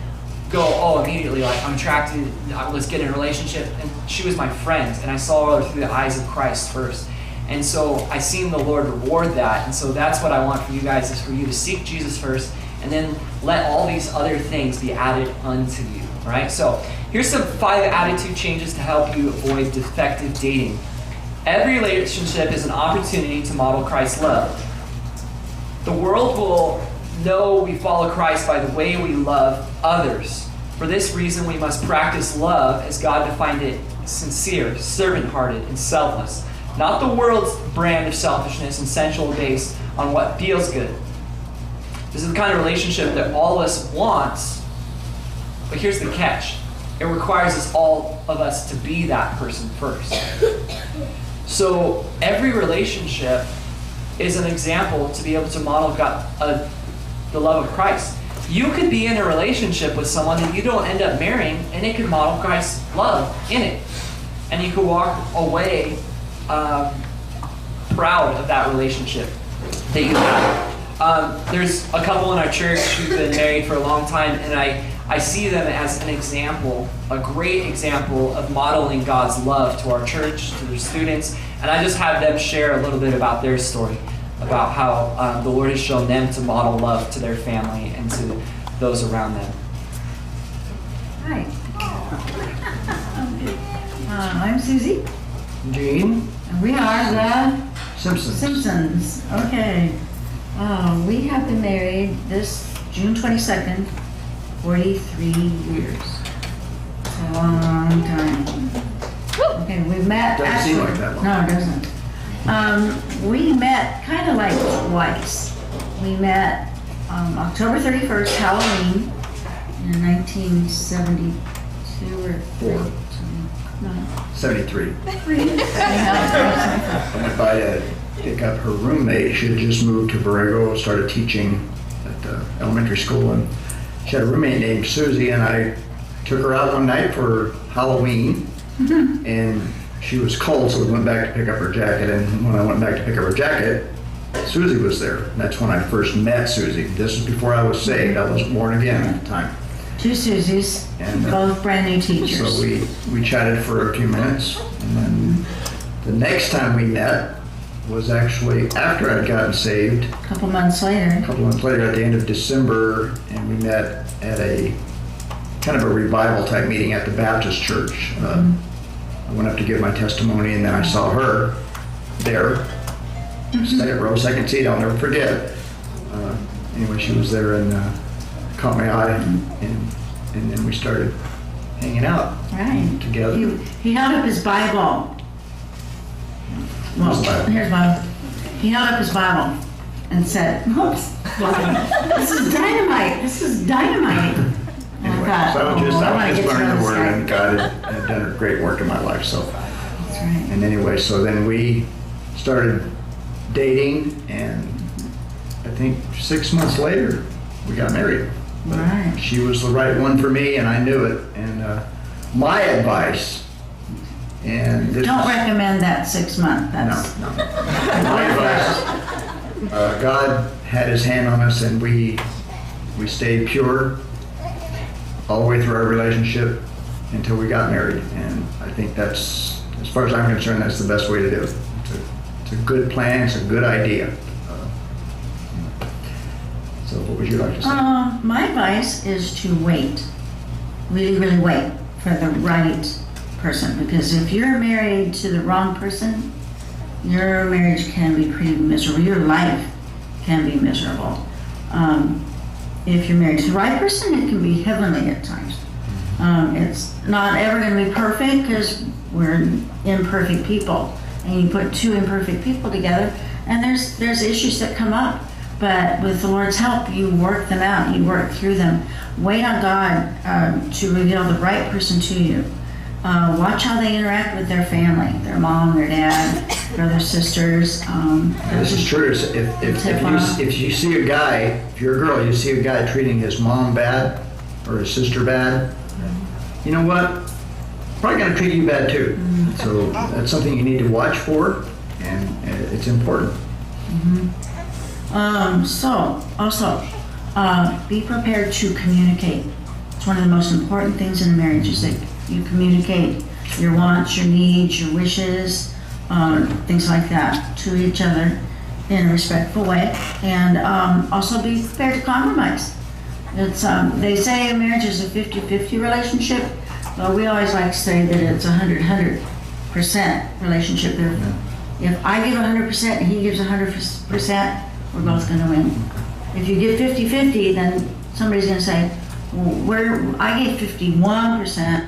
go, oh, immediately, like, I'm attracted, let's get in a relationship. And she was my friend, and I saw her through the eyes of Christ first. And so I seen the Lord reward that. And so that's what I want for you guys, is for you to seek Jesus first, and then let all these other things be added unto you, right? So here's some 5 attitude changes to help you avoid defective dating. Every relationship is an opportunity to model Christ's love. The world will know we follow Christ by the way we love others. For this reason, we must practice love as God defined it: sincere, servant-hearted, and selfless. Not the world's brand of selfishness and sensual based on what feels good. This is the kind of relationship that all of us wants, but here's the catch. It requires all of us to be that person first. So every relationship is an example to be able to model the love of Christ. You could be in a relationship with someone that you don't end up marrying, and it could model Christ's love in it. And you could walk away proud of that relationship that you have. There's a couple in our church who've been married for a long time, and I see them as an example, a great example of modeling God's love to our church, to their students. And I just have them share a little bit about their story, about how the Lord has shown them to model love to their family and to those around them. Hi. I'm Susie. Gene And we are the Simpson. Simpsons. Okay. We have been married this June 22nd, 43 years. It's a long time. Okay, we met. Doesn't seem like that long. No, it doesn't. We met kind of like twice. We met October 31st, Halloween, in 1972 or 4. No. 73. Yeah. I went by to pick up her roommate. She had just moved to Borrego, started teaching at the elementary school, and she had a roommate named Susie, and I took her out one night for Halloween, and she was cold, so we went back to pick up her jacket, and when I went back to pick up her jacket, Susie was there. And that's when I first met Susie. This was before I was saved. I wasn't born again at the time. 2 Susies, And, both brand new teachers. So we chatted for a few minutes, and then the next time we met was actually after I'd gotten saved. A couple months later. A couple months later, at the end of December, and we met at a kind of a revival type meeting at the Baptist church. I went up to give my testimony, and then I saw her there, second row, second seat. I'll never forget. Anyway, she was there and caught my eye, and then we started hanging out together. He held up his Bible. Well, here's Bible. He held up his Bible and said, "Oops, this is dynamite. This is dynamite." Anyway, thought, so I was just learning the this word, guy. and God had done a great work in my life. So, That's right. and anyway, so then we started dating, and I think 6 months later, we got married. Right. She was the right one for me, and I knew it. And my advice, and this Don't is, recommend that 6 month. That's no. My advice, God had his hand on us, and we stayed pure all the way through our relationship until we got married. And I think that's, as far as I'm concerned, that's the best way to do it. It's a good plan, it's a good idea. So what would you like to say? My advice is to wait. Really, really wait for the right person. Because if you're married to the wrong person, your marriage can be pretty miserable. Your life can be miserable. If you're married to the right person, it can be heavenly at times. It's not ever going to be perfect because we're imperfect people. And you put 2 imperfect people together, and there's issues that come up. But with the Lord's help, you work them out. You work through them. Wait on God to reveal the right person to you. Watch how they interact with their family, their mom, their dad, brothers, sisters. This is true. If you see a guy, if you're a girl, you see a guy treating his mom bad or his sister bad, you know what? Probably going to treat you bad too. So that's something you need to watch for, and it's important. Be prepared to communicate. It's one of the most important things in a marriage is that you communicate your wants, your needs, your wishes, things like that to each other in a respectful way. And also be prepared to compromise. It's they say a marriage is a 50-50 relationship, but we always like to say that it's a 100% relationship. If I give 100% and he gives 100%, we're both going to win. If you give 50-50, then somebody's going to say, well, I gave 51%.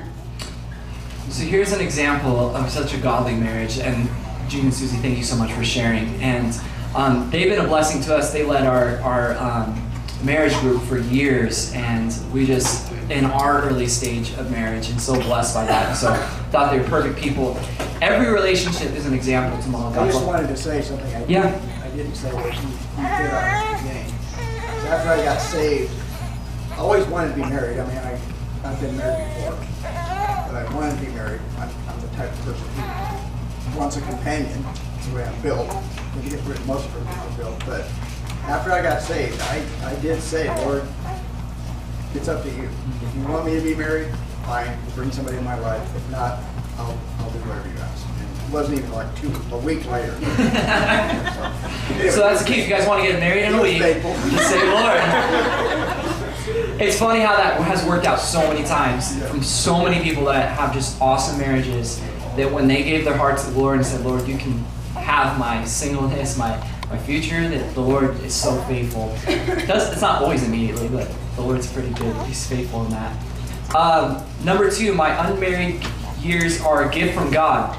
So here's an example of such a godly marriage, and Gene and Susie, thank you so much for sharing. And they've been a blessing to us. They led our marriage group for years, and we just, in our early stage of marriage, and so blessed by that. So thought they were perfect people. Every relationship is an example to model I God. just wanted to say something. I didn't say what you did at the beginning. So after I got saved, I always wanted to be married. I mean, I've been married before, but I wanted to be married. I'm the type of person who wants a companion. That's the way I'm built. Most of people are built. But after I got saved, I did say, Lord, it's up to you. If you want me to be married, fine. Bring somebody in my life. If not, I'll do whatever you ask. And it wasn't even like a week later. So that's the key. If you guys want to get married in a week, just say, Lord. It's funny how that has worked out so many times from so many people that have just awesome marriages, that when they gave their heart to the Lord and said, Lord, you can have my singleness, my future, that the Lord is so faithful. It's not always immediately, but the Lord's pretty good. He's faithful in that. Number 2, my unmarried years are a gift from God.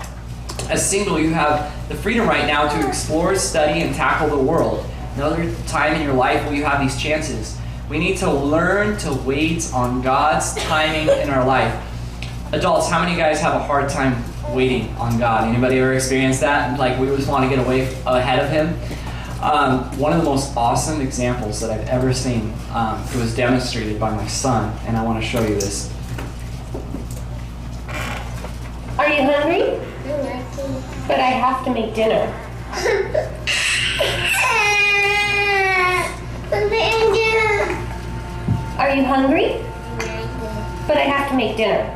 As single, you have the freedom right now to explore, study, and tackle the world. No other time in your life will you have these chances. We need to learn to wait on God's timing in our life. Adults, how many guys have a hard time waiting on God? Anybody ever experienced that? Like, we just want to get away ahead of Him? One of the most awesome examples that I've ever seen, it was demonstrated by my son, and I want to show you this. Are you hungry? But I have to make dinner. Are you hungry? But I have to make dinner.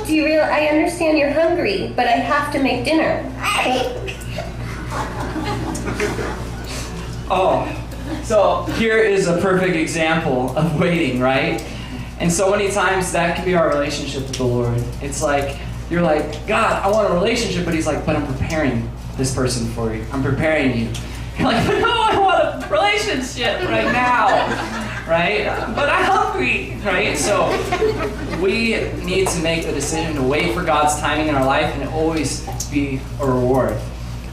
Do you realize? I understand you're hungry, but I have to make dinner. Oh, so here is a perfect example of waiting, right? And so many times that can be our relationship with the Lord. It's like, you're like, God, I want a relationship, but He's like, but I'm preparing this person for you. I'm preparing you. You're like, but no, I want a relationship right now, right? But I'm hungry, right? So we need to make the decision to wait for God's timing in our life, and it always be a reward.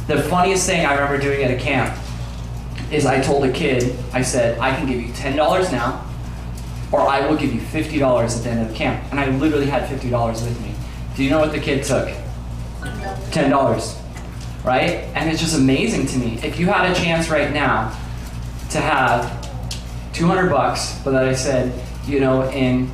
The funniest thing I remember doing at a camp is I told a kid, I said, I can give you $10 now, or I will give you $50 at the end of the camp. And I literally had $50 with me. Do you know what the kid took? $10. Right? And it's just amazing to me. If you had a chance right now to have $200, but that I said, in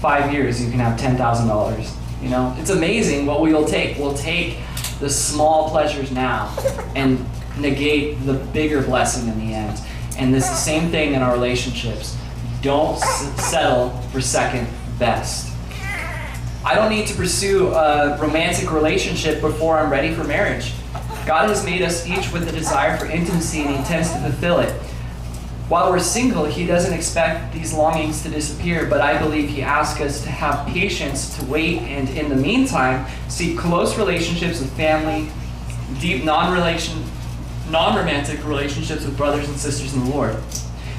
5 years you can have $10,000. It's amazing what we will take. We'll take the small pleasures now and negate the bigger blessing in the end. And it's the same thing in our relationships. Don't settle for second best. I don't need to pursue a romantic relationship before I'm ready for marriage. God has made us each with a desire for intimacy, and He intends to fulfill it. While we're single, He doesn't expect these longings to disappear, but I believe He asks us to have patience to wait, and in the meantime, seek close relationships with family, deep non-romantic relationships with brothers and sisters in the Lord.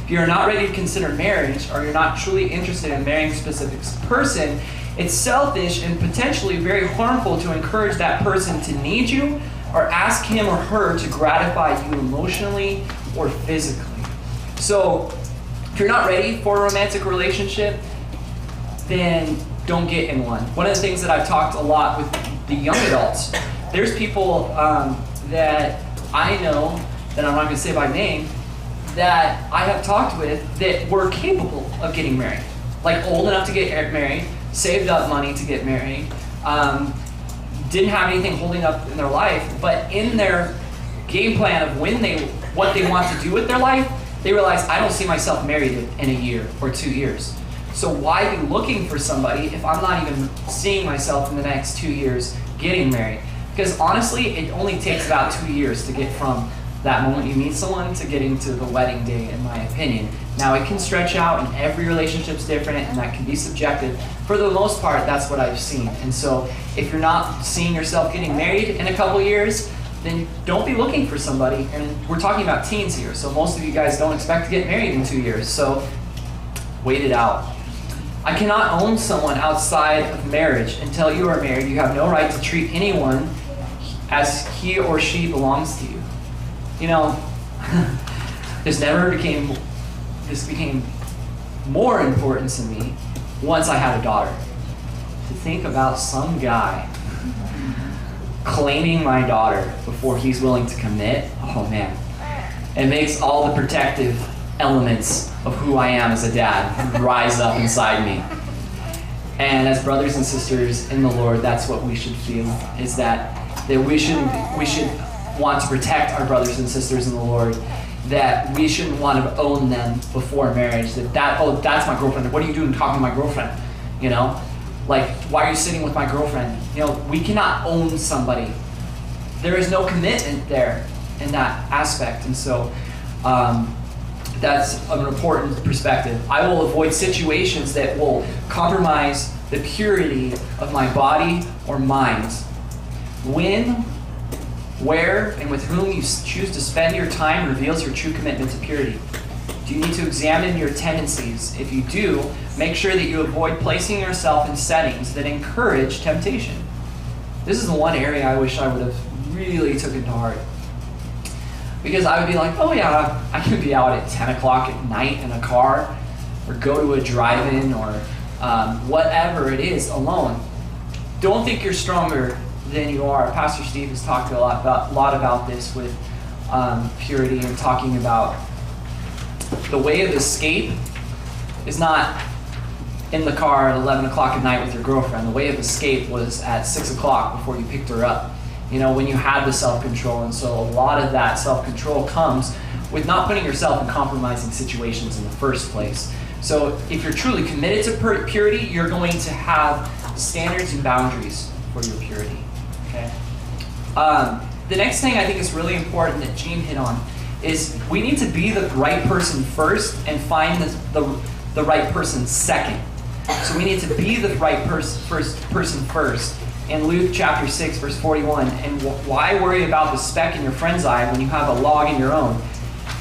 If you're not ready to consider marriage, or you're not truly interested in marrying a specific person, it's selfish and potentially very harmful to encourage that person to need you, or ask him or her to gratify you emotionally or physically. So, if you're not ready for a romantic relationship, then don't get in one. One of the things that I've talked a lot with the young adults, there's people that I know, that I'm not going to say by name, that I have talked with that were capable of getting married. Like old enough to get married, saved up money to get married, didn't have anything holding up in their life, but in their game plan of what they want to do with their life, they realize, I don't see myself married in a year or 2 years. So why be looking for somebody if I'm not even seeing myself in the next 2 years getting married? Because honestly, it only takes about 2 years to get from that moment you meet someone to getting to the wedding day, in my opinion. Now, it can stretch out, and every relationship's different, and that can be subjective. For the most part, that's what I've seen. And so if you're not seeing yourself getting married in a couple years, then don't be looking for somebody. And we're talking about teens here, so most of you guys don't expect to get married in 2 years. So wait it out. I cannot own someone outside of marriage. Until you are married, you have no right to treat anyone as he or she belongs to you. You know, this became more important to me once I had a daughter. To think about some guy claiming my daughter before he's willing to commit, oh man. It makes all the protective elements of who I am as a dad rise up inside me. And as brothers and sisters in the Lord, that's what we should feel, is that we should want to protect our brothers and sisters in the Lord, that we shouldn't want to own them before marriage, that's my girlfriend. What are you doing talking to my girlfriend? You know, like, why are you sitting with my girlfriend? You know, we cannot own somebody. There is no commitment there in that aspect. And so that's an important perspective. I will avoid situations that will compromise the purity of my body or mind. When, where, and with whom you choose to spend your time reveals your true commitment to purity. Do you need to examine your tendencies? If you do, make sure that you avoid placing yourself in settings that encourage temptation. This is the one area I wish I would have really taken to heart. Because I would be like, oh yeah, I could be out at 10 o'clock at night in a car, or go to a drive-in, or whatever it is, alone. Don't think you're stronger than you are. Pastor Steve has talked a lot about this with purity, and talking about the way of escape is not in the car at 11 o'clock at night with your girlfriend. The way of escape was at 6 o'clock before you picked her up. You know, when you had the self-control. And so a lot of that self-control comes with not putting yourself in compromising situations in the first place. So if you're truly committed to purity, you're going to have standards and boundaries for your purity. Okay. The next thing I think is really important that Gene hit on is we need to be the right person first and find the right person second. So we need to be the right person first. In Luke chapter 6, verse 41, and why worry about the speck in your friend's eye when you have a log in your own?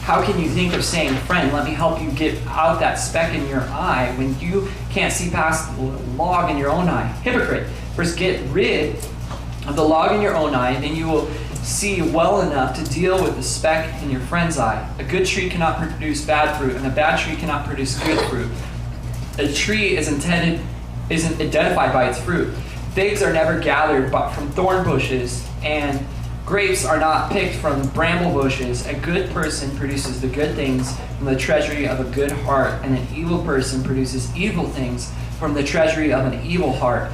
How can you think of saying, friend, let me help you get out that speck in your eye when you can't see past the log in your own eye? Hypocrite. First get rid of the log in your own eye, and then you will see well enough to deal with the speck in your friend's eye. A good tree cannot produce bad fruit, and a bad tree cannot produce good fruit. A tree isn't identified by its fruit. Figs are never gathered from thorn bushes, and grapes are not picked from bramble bushes. A good person produces the good things from the treasury of a good heart, and an evil person produces evil things from the treasury of an evil heart.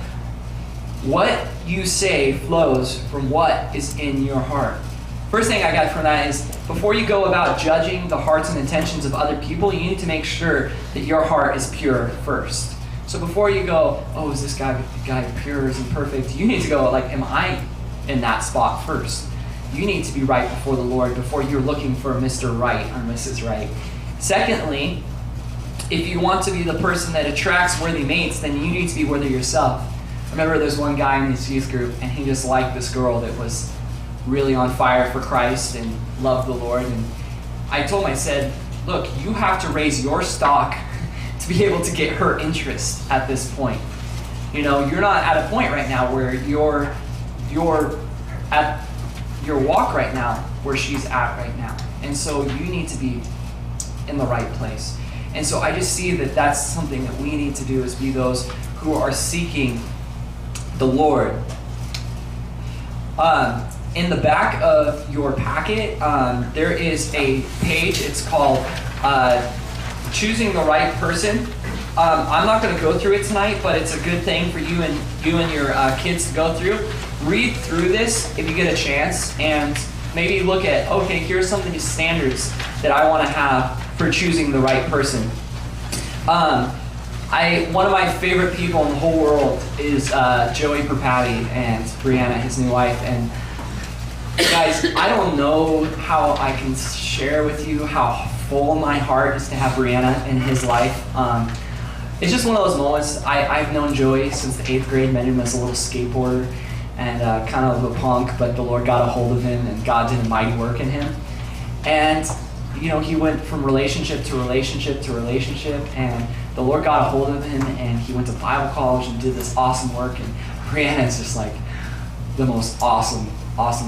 What you say flows from what is in your heart. First thing I got from that is, before you go about judging the hearts and intentions of other people, you need to make sure that your heart is pure first. So before you go, oh, is this guy pure, is he perfect? You need to go, like, am I in that spot first? You need to be right before the Lord before you're looking for Mr. Right or Mrs. Right. Secondly, if you want to be the person that attracts worthy mates, then you need to be worthy yourself. I remember there's one guy in this youth group, and he just liked this girl that was really on fire for Christ and loved the Lord. And I told him, I said, look, you have to raise your stock to be able to get her interest at this point. You know, you're not at a point right now where you're at your walk right now where she's at right now. And so you need to be in the right place. And so I just see that that's something that we need to do, is be those who are seeking the Lord. In the back of your packet, there is a page. It's called Choosing the Right Person. I'm not going to go through it tonight, but it's a good thing for you and your kids to go through. Read through this if you get a chance, and maybe look at, okay, here's some of these standards that I want to have for choosing the right person. One of my favorite people in the whole world is Joey Perpati and Brianna, his new wife. And guys, I don't know how I can share with you how full my heart is to have Brianna in his life. It's just one of those moments. I've known Joey since the 8th grade, met him as a little skateboarder and kind of a punk, but the Lord got a hold of him and God did a mighty work in him. And you know, he went from relationship to relationship to relationship, and the Lord got a hold of him, and he went to Bible college and did this awesome work. And Brianna is just like the most awesome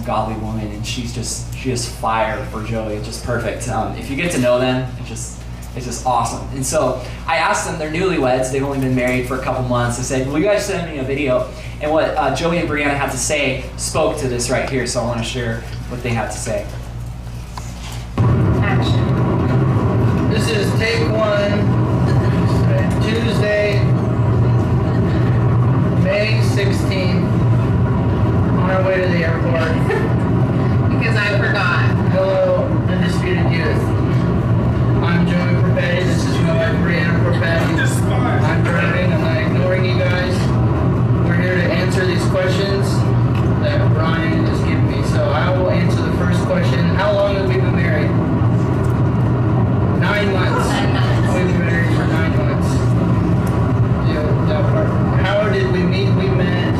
godly woman, and she is fire for Joey. It's just perfect. If you get to know them, it's just awesome. And so I asked them, they're newlyweds, they've only been married for a couple months. I said, will you guys send me a video? And what Joey and Brianna had to say spoke to this right here, so I want to share what they had to say. This is take one, Tuesday, May 16th, on our way to the airport. Because I forgot. Hello, Undisputed Youth. I'm Joey Perpati, this is my wife Brianna Perpati. I'm driving, I'm not ignoring you guys. We're here to answer these questions that Brian has given me. So I will answer the first question. How long have we been married? 9 months. We've been married for 9 months. Yeah, that part. How did we meet? We met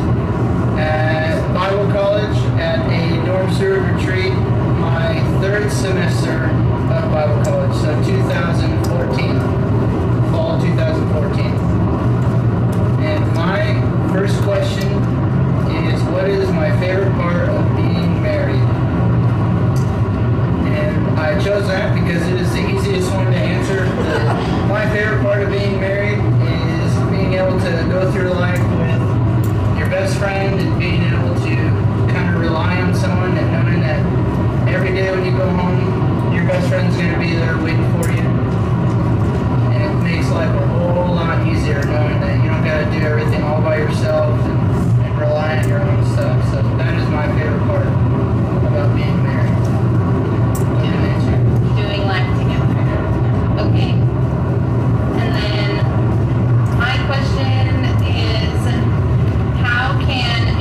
at Bible college at a dorm steward retreat, my 3rd semester of Bible college, so 2014, fall 2014. And my first question is, what is my favorite part of being married? And I chose that because it is the easiest one to answer. My favorite part of being married is being able to go through life with your best friend and being able to kind of rely on someone and knowing that every day when you go home, your best friend's going to be there waiting for you. And it makes life a whole lot easier knowing that you don't got to do everything all by yourself and rely on your own stuff. So that is my favorite part about being married. Doing life together. Okay. And then my question is, how can a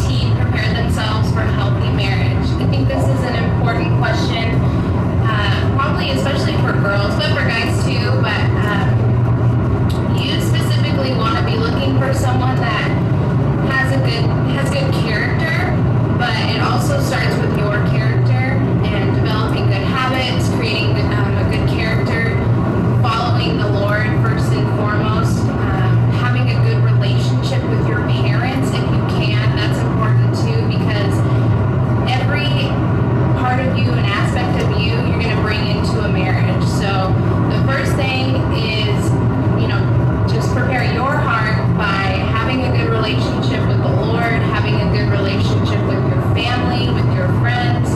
teen prepare themselves for healthy marriage? I think this is an important question, probably especially for girls, but for guys too. But you specifically want to be looking for someone that has good character, but it also starts with your character and developing good habits, creating a good character, following the Lord first and foremost, having a good relationship with your parents if you can. That's important too, because every part of you, an aspect of you, you're going to bring into a marriage. So the first thing is, just prepare your heart by having a good relationship with the Lord, having a good relationship with your family, with your friends,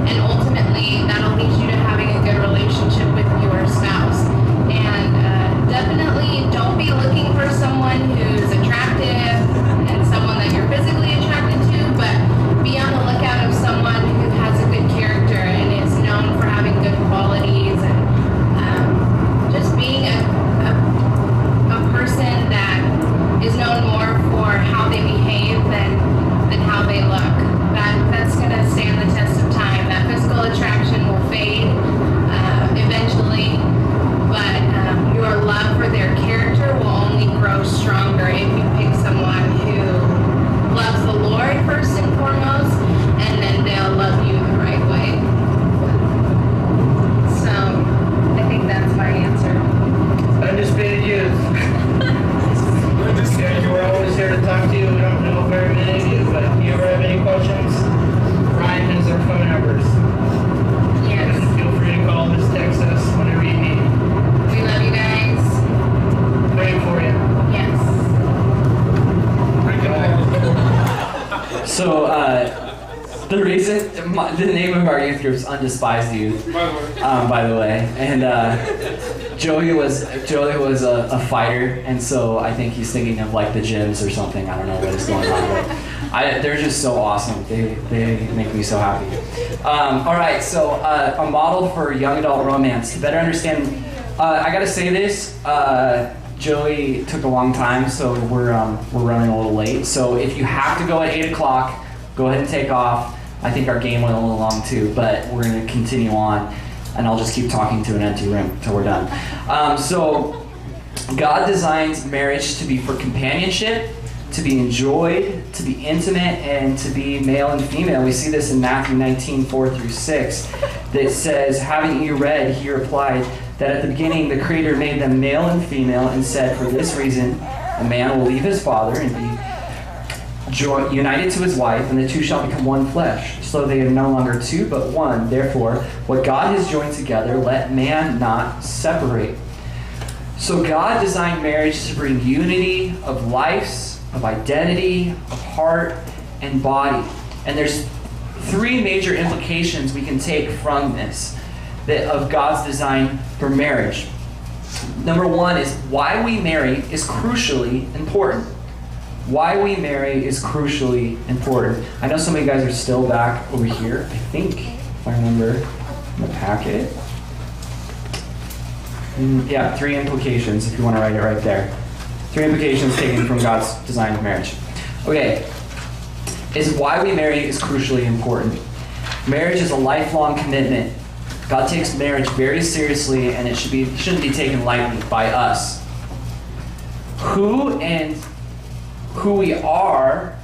and ultimately that'll lead you to having a good relationship with your spouse. And definitely don't be looking for someone who's attractive and someone that you're physically attracted to, but be on the lookout of someone who has a good character and is known for having good qualities and just being a person that is known more for how they behave than how they look. That's going to stand the test of time. That physical attraction will fade eventually, but your love for their character will only grow stronger if you pick someone who loves the Lord first and foremost, and then they'll love you the right way. So I think that's my answer. Undisputed Youth. We're always here to talk to you. We don't know very many of you, but if you ever have any questions, Ryan has our phone numbers. Yes. And feel free to call us, text us whenever you need. We love you guys. Praying for you. Yes. So, the reason, the name of our youth group is Undespised Youth, by the way. And Joey was a fighter, and so I think he's thinking of like the gyms or something. I don't know what is going on, but they're just so awesome. They make me so happy. All right, so a model for young adult romance. To better understand, I gotta say this. Joey took a long time, so we're running a little late. So if you have to go at 8 o'clock, go ahead and take off. I think our game went a little long too, but we're gonna continue on. And I'll just keep talking to an empty room until we're done. So God designs marriage to be for companionship, to be enjoyed, to be intimate, and to be male and female. We see this in Matthew 19:4-6 that says, having you read, he replied that at the beginning the Creator made them male and female and said, for this reason a man will leave his father and be united to his wife, and the two shall become one flesh. So they are no longer two, but one. Therefore, what God has joined together, let man not separate. So God designed marriage to bring unity of lives, of identity, of heart, and body. And there's three major implications we can take from this, of God's design for marriage. Number one is why we marry is crucially important. Why we marry is crucially important. I know some of you guys are still back over here. I think, if I remember in the packet. Yeah, three implications, if you want to write it right there. Three implications taken from God's design of marriage. Okay, is why we marry is crucially important. Marriage is a lifelong commitment. God takes marriage very seriously, and it shouldn't be taken lightly by us. Who we are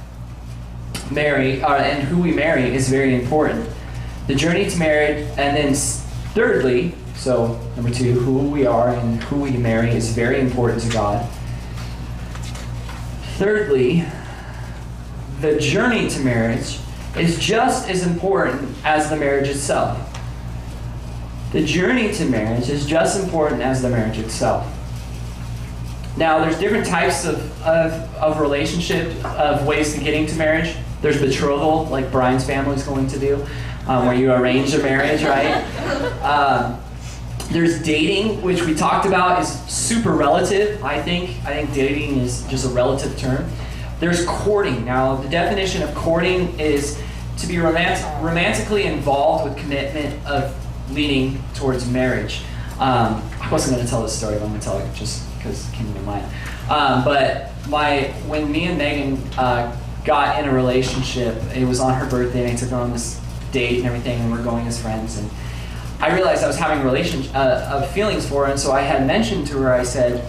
and who we marry is very important. The journey to marriage, and then thirdly, so number two, who we are and who we marry is very important to God. Thirdly, the journey to marriage is just as important as the marriage itself. The journey to marriage is just as important as the marriage itself. Now, there's different types of relationship, of ways to getting to marriage. There's betrothal, like Brian's family is going to do, where you arrange a marriage, right? There's dating, which we talked about is super relative, I think. I think dating is just a relative term. There's courting. Now, the definition of courting is to be romantically involved with commitment of leaning towards marriage. I wasn't going to tell this story, but I'm going to tell it just because it came to mind. But when me and Megan got in a relationship, it was on her birthday, and I took her on this date and everything, and we're going as friends. And I realized I was having feelings for her, and so I had mentioned to her, I said,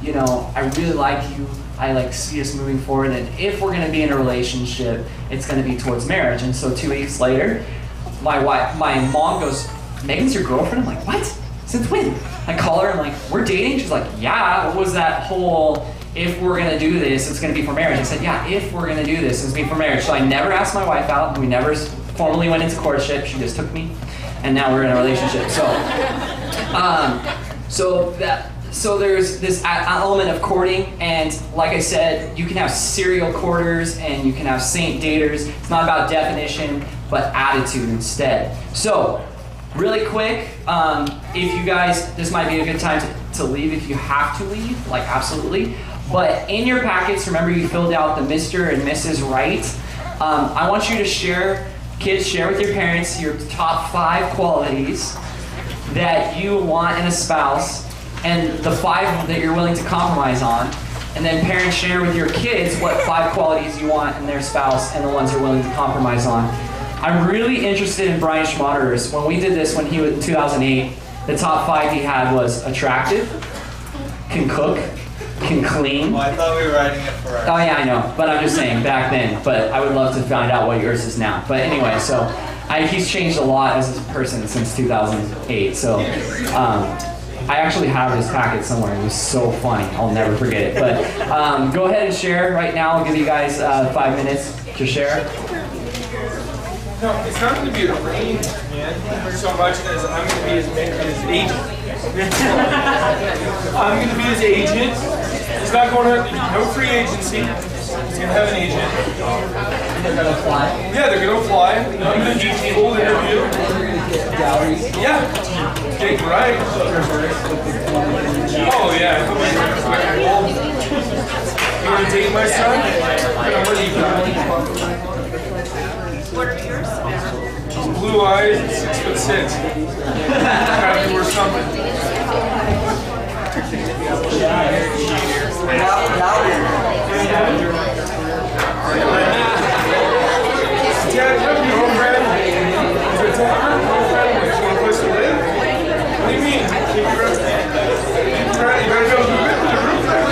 I really like you. I see us moving forward, and if we're going to be in a relationship, it's going to be towards marriage. And so 2 weeks later, my mom goes, Megan's your girlfriend? I'm like, what? Since when? I call her, I'm like, we're dating? She's like, yeah, what was that whole, if we're going to do this, it's going to be for marriage? I said, yeah, if we're going to do this, it's going to be for marriage. So I never asked my wife out. We never formally went into courtship. She just took me, and now we're in a relationship. So there's this element of courting, and like I said, you can have serial courters and you can have saint daters. It's not about definition, but attitude instead. So, really quick, if you guys, this might be a good time to leave if you have to leave, absolutely. But in your packets, remember you filled out the Mr. and Mrs. Right. I want you to share with your parents your top 5 qualities that you want in a spouse, and the 5 that you're willing to compromise on. And then parents share with your kids what 5 qualities you want in their spouse and the ones you're willing to compromise on. I'm really interested in Brian Schmaderer's. When we did this when he was in 2008, the top 5 he had was attractive, can cook, can clean. Well, I thought we were writing it for us. Oh yeah, I know, but I'm just saying back then. But I would love to find out what yours is now. But anyway, so he's changed a lot as a person since 2008. So I actually have his packet somewhere. It was so funny. I'll never forget it. But go ahead and share right now. I'll give you guys 5 minutes to share. No, it's not going to be arranged, man, so much as I'm going to be his agent. I'm going to be his agent. He's not going to, no free agency. He's gonna have an agent. They're gonna fly. Yeah, they're gonna fly. I'm gonna do a full interview. Yeah. Okay, right. Oh yeah. You wanna date my son? What are you got? What are yours? Blue eyes, 6'6". Gotta do or something. Dad, you have your own friend? Is it a girlfriend? You want a place to live? What do you mean? You better go to the roof there.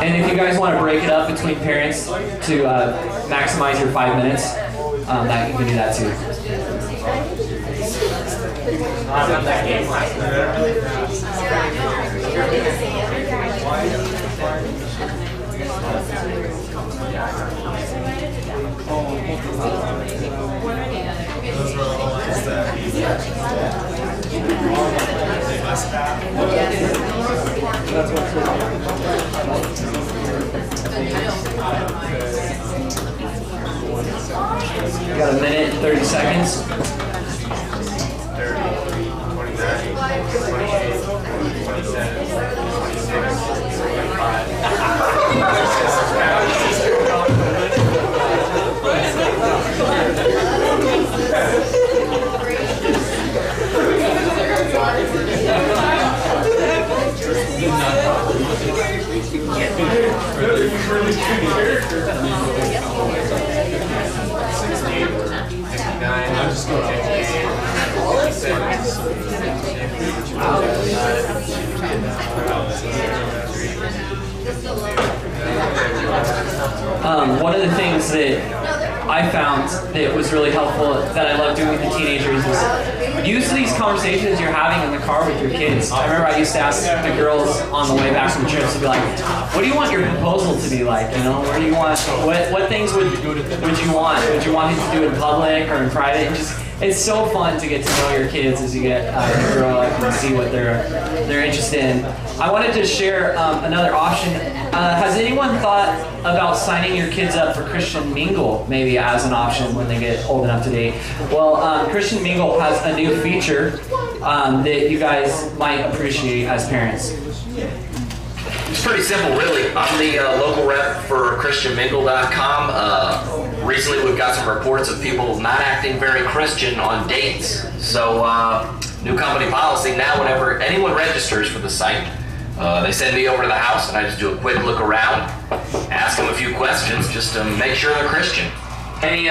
And if you guys want to break it up between parents to maximize your 5 minutes, that you can do that too. You got a minute and 30 seconds. 30, 29, 28, 27, 26, One of the things that I found that was really helpful that I love doing with the teenagers is use these conversations you're having in the car with your kids. I remember I used to ask the girls on the way back from trips to be like, what do you want your proposal to be like? You know, where do you want, what things would you want? Would you want him to do it in public or in private? And just, it's so fun to get to know your kids as you get to grow up and see what they're interested in. I wanted to share another option. Has anyone thought about signing your kids up for Christian Mingle maybe as an option when they get old enough to date? Well, Christian Mingle has a new feature that you guys might appreciate as parents. It's pretty simple, really. I'm the local rep for ChristianMingle.com. Recently, we've got some reports of people not acting very Christian on dates. So, new company policy, now whenever anyone registers for the site, they send me over to the house and I just do a quick look around, ask them a few questions just to make sure they're Christian. Hey,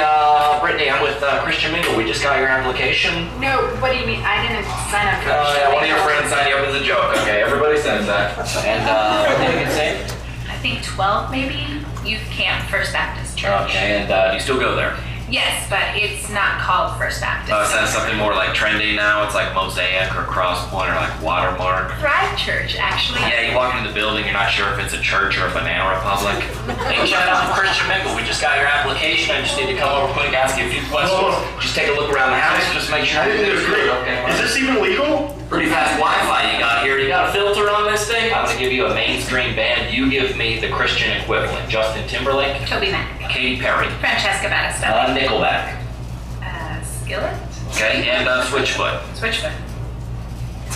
Brittany, I'm with Christian Mingle. We just got your application. No, what do you mean? I didn't sign up for Oh, yeah, one of your friends signed you up as a joke. Okay, everybody says that. And, what did you say? I think 12 maybe. Youth Camp First Baptist Church. Okay, and you still go there? Yes, but it's not called First Baptist. Is that something more like trendy now? It's like Mosaic or Crosspoint or like Watermark? Thrive Church, actually. Yeah, you walk into the building, you're not sure if it's a church or a banana republic. Hey, check out Christian Mingle. We just got your application. I just need to come over quick, ask you a few questions. Just take a look around the house, just make sure everything's good. Okay. Is this even legal? Pretty fast Wi-Fi you got here. You got a filter on this thing? I'm gonna give you a mainstream band. You give me the Christian equivalent. Justin Timberlake. Toby Mac. Katy Perry. Francesca Battistelli. Nickelback. Skillet. Okay, and Switchfoot. Switchfoot.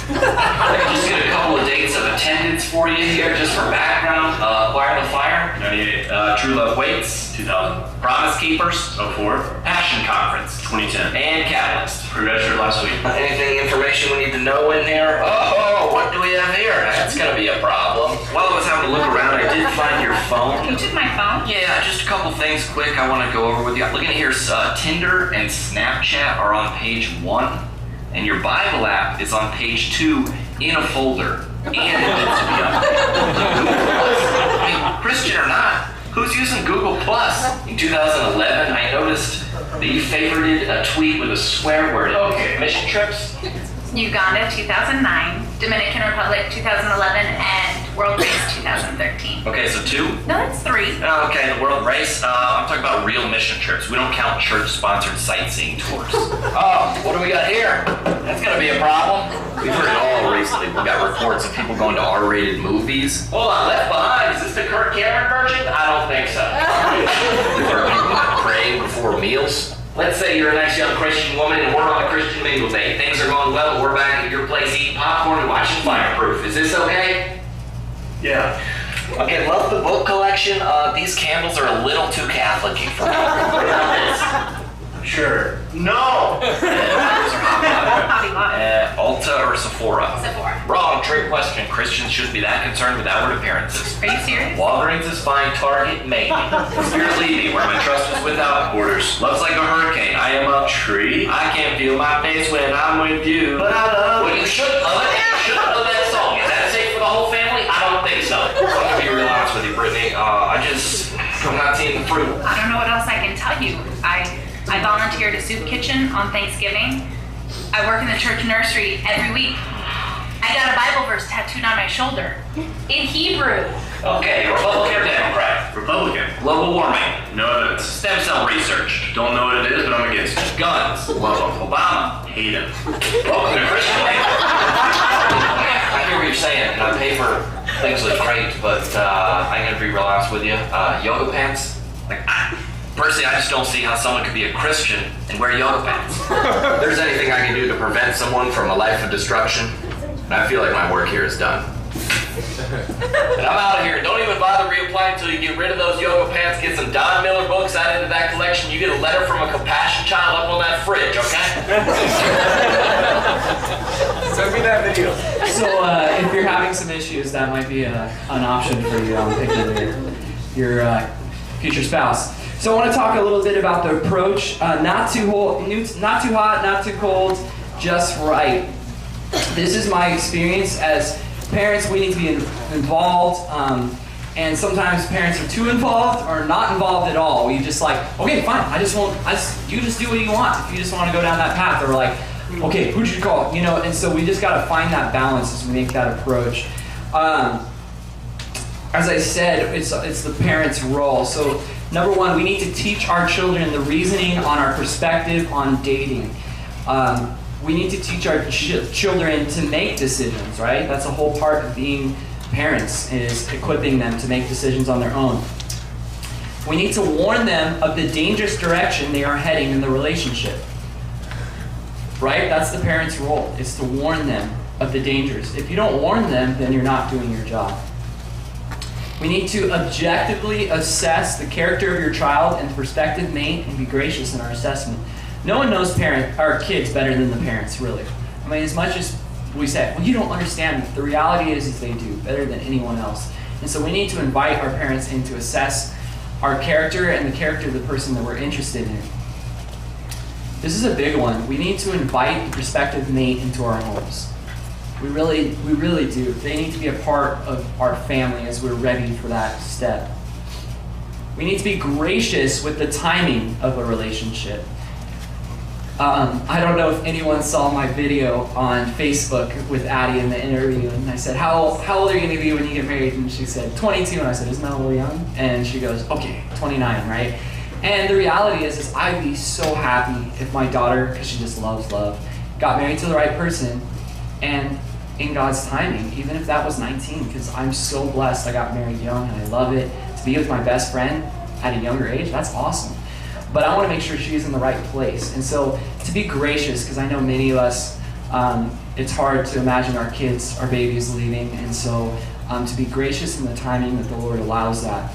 Just get a couple of dates of attendance for you here, just for background. Choir of the Fire, 98. True Love Waits, 2000. Promise Keepers, 04. Passion Conference, 2010. And Catalyst. Pre-registered last week. Anything information we need to know in here? Oh, what do we have here? That's gonna be a problem. While I was having a look around, I did find your phone. You took my phone? Yeah, just a couple things quick I want to go over with you. Looking at here, Tinder and Snapchat are on page 1. And your Bible app is on page 2 in a folder. And it needs to be on Google Plus. I mean, Christian or not, who's using Google Plus? In 2011, I noticed that you favorited a tweet with a swear word. Okay, mission trips? Uganda, 2009. Dominican Republic, 2011. And World Race 2013. Okay, so 2? No, it's 3. Okay, the world race. I'm talking about real mission trips. We don't count church-sponsored sightseeing tours. Oh, what do we got here? That's gonna be a problem. We've heard it all recently. We got reports of people going to R-rated movies. Hold on, Left Behind. Is this the Kirk Cameron version? I don't think so. We've heard people praying before meals. Let's say you're a nice young Christian woman and we're on a Christian mingle date. Things are going well, and we're back at your place eating popcorn and watching Fireproof. Is this okay? Yeah. Okay, love the book collection. These candles are a little too Catholic-y for me. What about this? Sure. No! Ulta or Sephora? Sephora. Wrong, trick question. Christians shouldn't be that concerned with outward appearances. Are you serious? Walgreens is fine, Target, maybe. Spirit lead me where my trust is without borders. Love's like a hurricane, I am a tree. I can't feel my face when I'm with you. But I love you. You shouldn't love it. You shouldn't love that song. Is that safe for the whole family? I don't think so. I'm gonna be real honest with you, Brittany. I'm not seeing the fruit. I don't know what else I can tell you. I volunteer at a soup kitchen on Thanksgiving. I work in the church nursery every week. I got a Bible verse tattooed on my shoulder in Hebrew. Okay, Republican or Democrat? Republican. Global warming? No evidence. Stem cell research? Don't know what it is, but I'm against it. Guns? Love them. Obama? Hate him. Welcome to Christian Mingle. I hear what you're saying, and on paper, things look great, but I'm gonna be real honest with you. Yoga pants? Personally, I just don't see how someone could be a Christian and wear yoga pants. If there's anything I can do to prevent someone from a life of destruction, I feel like my work here is done. And I'm out of here. Don't even bother reapplying until you get rid of those yoga pants, get some Don Miller books added to that collection. You get a letter from a compassion child up on that fridge, okay? Send me that video. So if you're having some issues, that might be an option for you on picking your future spouse. So I want to talk a little bit about the approach. Not too hot, not too cold, just right. This is my experience. As parents, we need to be involved. And sometimes parents are too involved or not involved at all. We just like, okay, fine, you just do what you want. If you just want to go down that path, or like, okay, who'd you call? You know, and so we just got to find that balance as we make that approach. As I said, it's the parent's role. So number one, we need to teach our children the reasoning on our perspective on dating. We need to teach our children to make decisions, right? That's a whole part of being parents, is equipping them to make decisions on their own. We need to warn them of the dangerous direction they are heading in the relationship. Right? That's the parent's role, is to warn them of the dangers. If you don't warn them, then you're not doing your job. We need to objectively assess the character of your child and the prospective mate and be gracious in our assessment. No one knows kids better than the parents, really. I mean, as much as we say, well, you don't understand me, the reality is they do, better than anyone else. And so we need to invite our parents in to assess our character and the character of the person that we're interested in. This is a big one. We need to invite the prospective mate into our homes. We really do. They need to be a part of our family as we're ready for that step. We need to be gracious with the timing of a relationship. I don't know if anyone saw my video on Facebook with Addie in the interview, and I said, how old are you going to be when you get married? And she said, 22, and I said, isn't that a little young? And she goes, okay, 29, right? And the reality is I'd be so happy if my daughter, because she just loves love, got married to the right person, and in God's timing, even if that was 19, because I'm so blessed I got married young, and I love it. To be with my best friend at a younger age, that's awesome. But I want to make sure she's in the right place. And so to be gracious, because I know many of us, it's hard to imagine our kids, our babies leaving. And so to be gracious in the timing that the Lord allows that.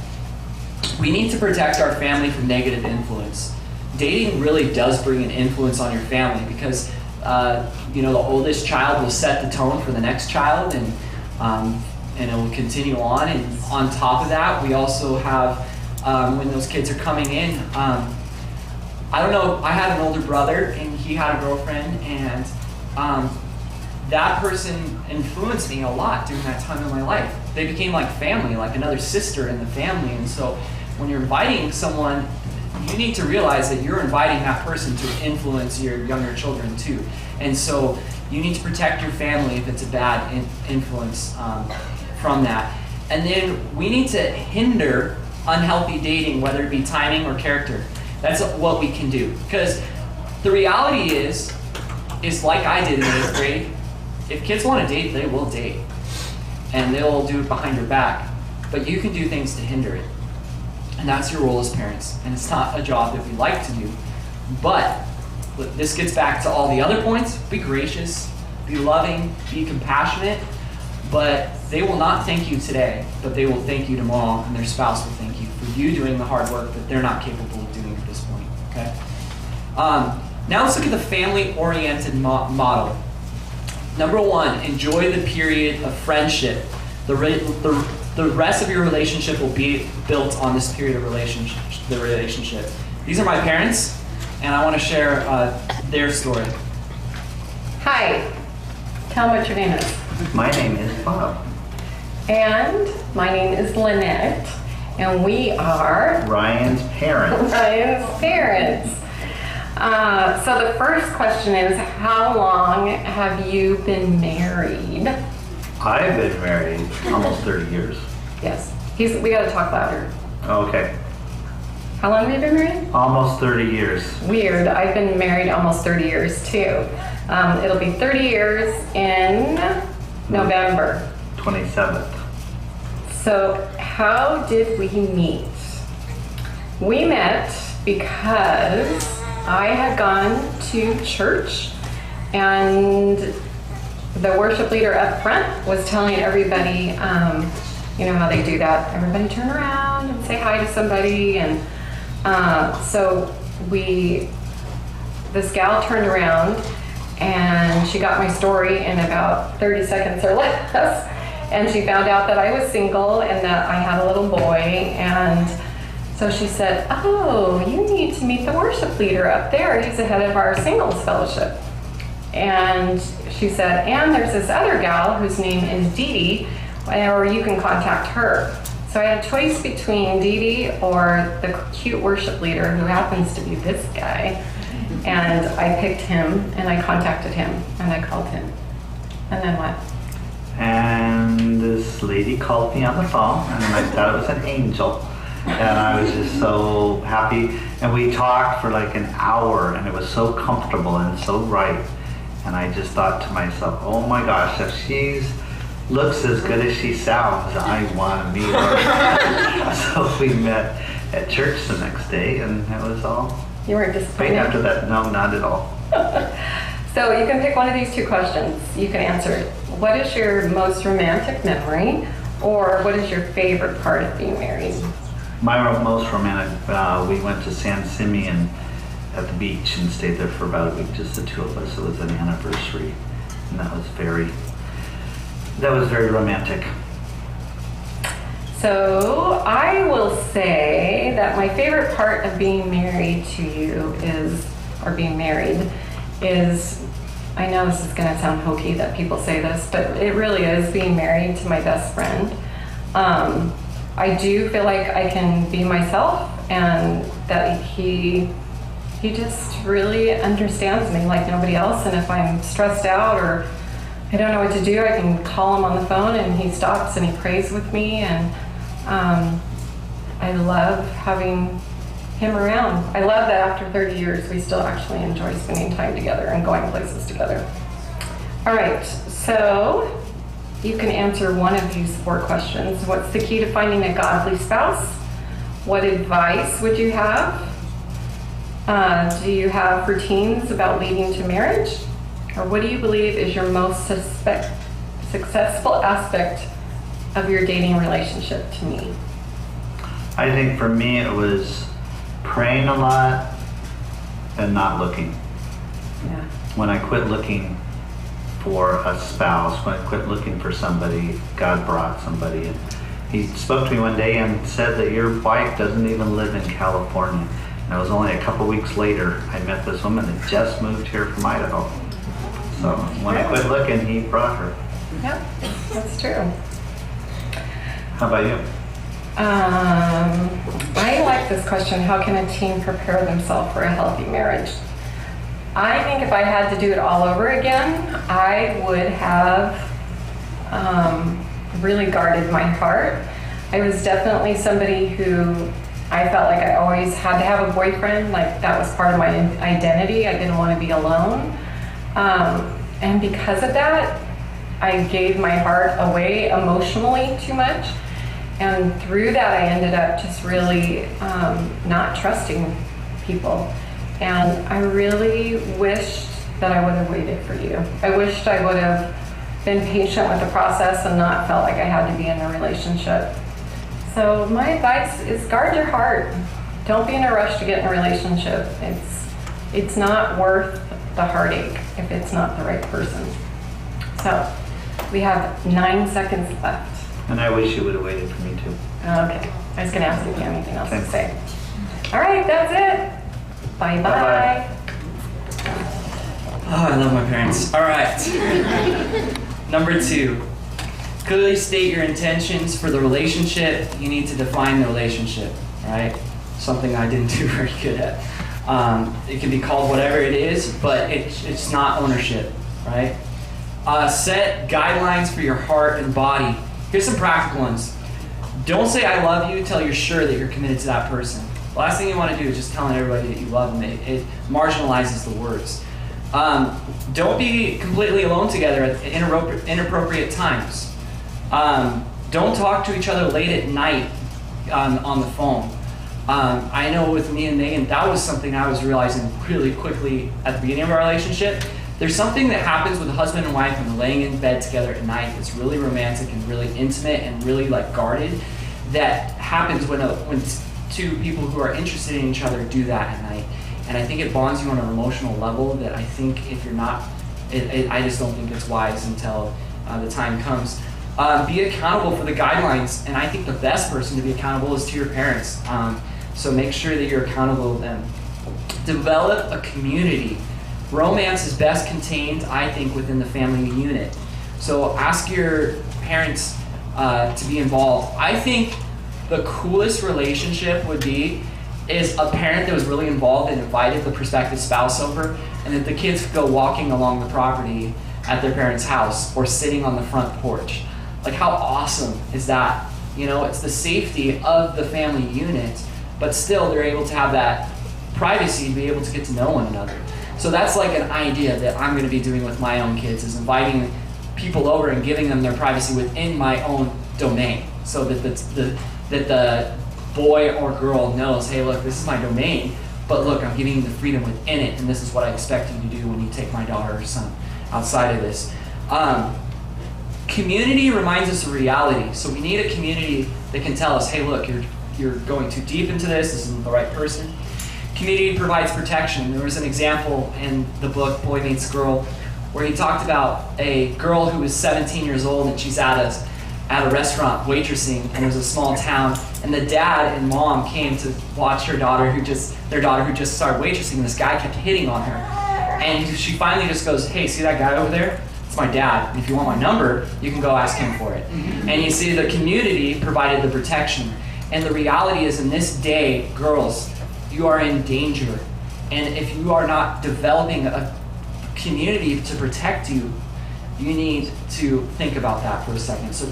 We need to protect our family from negative influence. Dating really does bring an influence on your family, because the oldest child will set the tone for the next child, and it will continue on. And on top of that, we also have, when those kids are coming in, I don't know, I had an older brother and he had a girlfriend, and that person influenced me a lot during that time in my life. They became like family, like another sister in the family. And so when you're inviting someone, you need to realize that you're inviting that person to influence your younger children too. And so you need to protect your family if it's a bad influence from that. And then we need to hinder unhealthy dating, whether it be timing or character. That's what we can do. Because the reality is like I did in 8th grade, if kids want to date, they will date. And they'll do it behind your back. But you can do things to hinder it. And that's your role as parents. And it's not a job that we like to do. But this gets back to all the other points. Be gracious, be loving, be compassionate. But they will not thank you today, but they will thank you tomorrow, and their spouse will thank you for you doing the hard work that they're not capable of doing at this point. Okay. Now let's look at the family-oriented model. Number 1, enjoy the period of friendship. The rest of your relationship will be built on this period of the relationship. These are my parents, and I want to share their story. Hi. Tell them what your name is. My name is Bob. And my name is Lynette, and we are Ryan's parents. Ryan's parents. So the first question is, how long have you been married? I've been married almost 30 years. Yes. We got to talk louder. Okay. How long have you been married? Almost 30 years. Weird. I've been married almost 30 years too. It'll be 30 years in November 27th. So how did we meet? We met because I had gone to church and the worship leader up front was telling everybody, you know how they do that. Everybody turn around and say hi to somebody. And so this gal turned around and she got my story in about 30 seconds or less. And she found out that I was single and that I had a little boy. And so she said, oh, you need to meet the worship leader up there. He's the head of our singles fellowship. And she said, and there's this other gal whose name is Dee Dee, or you can contact her. So I had a choice between Dee Dee or the cute worship leader who happens to be this guy. And I picked him and I contacted him and I called him. And then what? And this lady called me on the phone and I thought it was an angel. And I was just so happy. And we talked for like an hour and it was so comfortable and so right. And I just thought to myself, oh my gosh, if she looks as good as she sounds, I want to meet her. So we met at church the next day and that was all. You weren't disappointed? Right after that, no, not at all. So you can pick one of these two questions. You can answer it. What is your most romantic memory, or what is your favorite part of being married? My most romantic, we went to San Simeon at the beach and stayed there for about a week, just the two of us. It was an anniversary, and that was very romantic. So I will say that my favorite part of being married to you is, or being married, is, I know this is going to sound hokey that people say this, but it really is being married to my best friend. I do feel like I can be myself and that he just really understands me like nobody else. And if I'm stressed out or I don't know what to do, I can call him on the phone and he stops and he prays with me. And I love having him around. I love that after 30 years, we still actually enjoy spending time together and going places together. All right, so you can answer one of these 4 questions. What's the key to finding a godly spouse? What advice would you have? Do you have routines about leading to marriage? Or what do you believe is your most successful aspect of your dating relationship to me? I think for me it was praying a lot and not looking. Yeah. When I quit looking for a spouse, when I quit looking for somebody, God brought somebody. And he spoke to me one day and said that your wife doesn't even live in California. And it was only a couple weeks later I met this woman that just moved here from Idaho. So when I quit looking, he brought her. Yep, that's true. How about you? I like this question. How can a teen prepare themselves for a healthy marriage? I think if I had to do it all over again, I would have really guarded my heart. I was definitely somebody who I felt like I always had to have a boyfriend, like that was part of my identity. I didn't want to be alone. And because of that, I gave my heart away emotionally too much. And through that, I ended up just really not trusting people. And I really wished that I would have waited for you. I wished I would have been patient with the process and not felt like I had to be in a relationship. So my advice is guard your heart. Don't be in a rush to get in a relationship. It's not worth the heartache if it's not the right person. So we have 9 seconds left. And I wish you would have waited for me too. Okay, I was gonna ask if you have anything else to say. All right, that's it. Bye-bye. Oh, I love my parents. All right. Number 2, clearly state your intentions for the relationship. You need to define the relationship, right? Something I didn't do very good at. It can be called whatever it is, but it's not ownership, right? Set guidelines for your heart and body. Here's some practical ones. Don't say I love you until you're sure that you're committed to that person. The last thing you want to do is just telling everybody that you love them. It marginalizes the words. Don't be completely alone together at inappropriate times. Don't talk to each other late at night on the phone. I know with me and Megan, that was something I was realizing really quickly at the beginning of our relationship. There's something that happens with a husband and wife when they're laying in bed together at night that's really romantic and really intimate and really like guarded. That happens when two people who are interested in each other do that at night. And I think it bonds you on an emotional level that I think if you're not, I just don't think it's wise until the time comes. Be accountable for the guidelines, and I think the best person to be accountable is to your parents. So make sure that you're accountable to them. Develop a community. Romance is best contained, I think, within the family unit. So ask your parents to be involved. I think the coolest relationship would be is a parent that was really involved and invited the prospective spouse over, and that the kids could go walking along the property at their parents' house or sitting on the front porch. Like, how awesome is that? You know, it's the safety of the family unit, but still they're able to have that privacy to be able to get to know one another. So that's like an idea that I'm going to be doing with my own kids, is inviting people over and giving them their privacy within my own domain, so that the boy or girl knows, hey, look, this is my domain, but look, I'm giving you the freedom within it, and this is what I expect you to do when you take my daughter or son outside of this. Community reminds us of reality. So we need a community that can tell us, hey, look, you're going too deep into this isn't the right person. Community provides protection. There was an example in the book, Boy Meets Girl, where he talked about a girl who was 17 years old, and she's at a restaurant waitressing, and it was a small town, and the dad and mom came to watch their daughter who just started waitressing, and this guy kept hitting on her. And she finally just goes, hey, see that guy over there? It's my dad. And if you want my number, you can go ask him for it. And you see, the community provided the protection. And the reality is, in this day, girls, you are in danger. And if you are not developing a community to protect you, you need to think about that for a second. So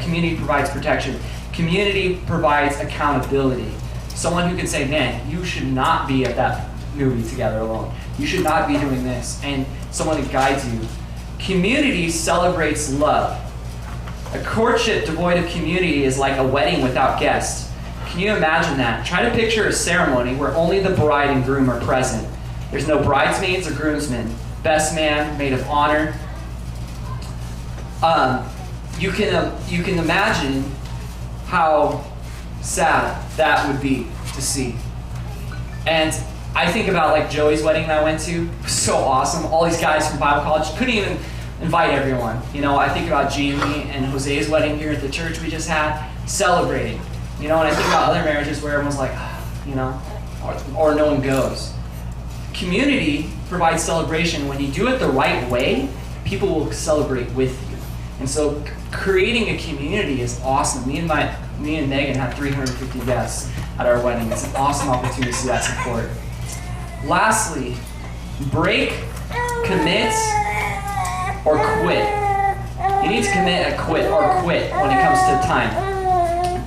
community provides protection. Community provides accountability. Someone who can say, man, you should not be at that movie together alone. You should not be doing this. And someone that guides you. Community celebrates love. A courtship devoid of community is like a wedding without guests. Can you imagine that? Try to picture a ceremony where only the bride and groom are present. There's no bridesmaids or groomsmen. Best man, maid of honor. You can imagine how sad that would be to see. And I think about like Joey's wedding that I went to. It was so awesome. All these guys from Bible college couldn't even invite everyone. You know, I think about Jamie and Jose's wedding here at the church we just had, celebrating. You know, and I think about other marriages where everyone's like, you know, or no one goes. Community provides celebration. When you do it the right way, people will celebrate with you. And so creating a community is awesome. Me and Megan had 350 guests at our wedding. It's an awesome opportunity to see that support. Lastly, break, commit, or quit. You need to commit or quit when it comes to time.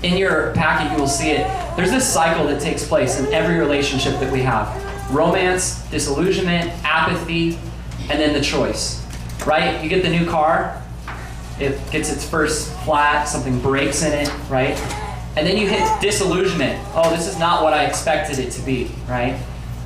In your packet, you will see it. There's this cycle that takes place in every relationship that we have. Romance, disillusionment, apathy, and then the choice, right? You get the new car, it gets its first flat, something breaks in it, right? And then you hit disillusionment. Oh, this is not what I expected it to be, right?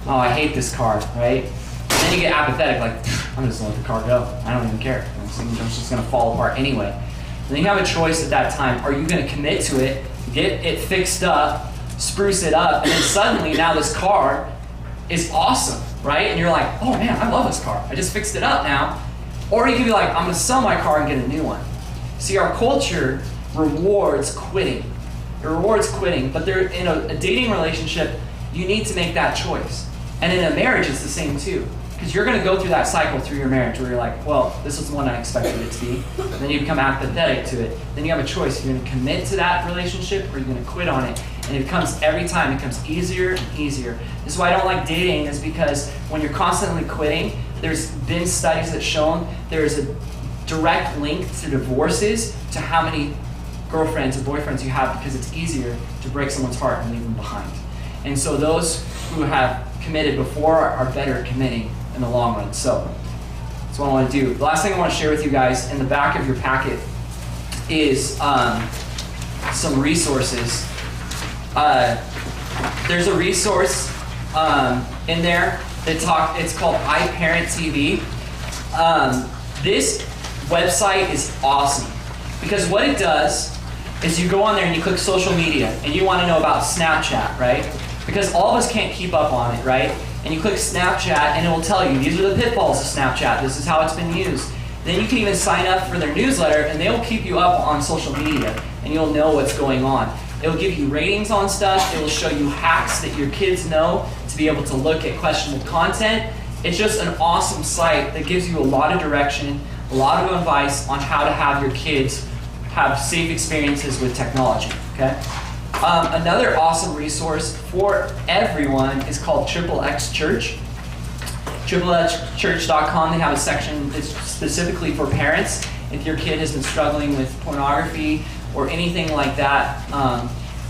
Oh, I hate this car, right? And then you get apathetic, like, I'm just gonna let the car go. I don't even care. It's just gonna fall apart anyway. And then you have a choice at that time. Are you gonna commit to it, get it fixed up, spruce it up, and then suddenly now this car is awesome, right? And you're like, oh man, I love this car. I just fixed it up now. Or you can be like, I'm gonna sell my car and get a new one. See, our culture rewards quitting. It rewards quitting, but there, in a dating relationship, you need to make that choice. And in a marriage, it's the same too. Because you're going to go through that cycle through your marriage where you're like, well, this is the one I expected it to be. And then you become apathetic to it. Then you have a choice. You're going to commit to that relationship or you're going to quit on it. And it becomes, every time, it becomes easier and easier. This is why I don't like dating, is because when you're constantly quitting, there's been studies that shown there's a direct link to divorces, to how many girlfriends or boyfriends you have, because it's easier to break someone's heart and leave them behind. And so those who have committed before are better at committing in the long run. So that's what I want to do. The last thing I want to share with you guys in the back of your packet is some resources. There's a resource in there that it's called iParent TV. This website is awesome because what it does is you go on there and you click social media and you want to know about Snapchat, right? Because all of us can't keep up on it, right? And you click Snapchat and it will tell you, these are the pitfalls of Snapchat, this is how it's been used. Then you can even sign up for their newsletter and they'll keep you up on social media and you'll know what's going on. It'll give you ratings on stuff, it will show you hacks that your kids know to be able to look at questionable content. It's just an awesome site that gives you a lot of direction, a lot of advice on how to have your kids have safe experiences with technology, okay? Another awesome resource for everyone is called XXX Church. XXXchurch.com, they have a section that's specifically for parents. If your kid has been struggling with pornography or anything like that,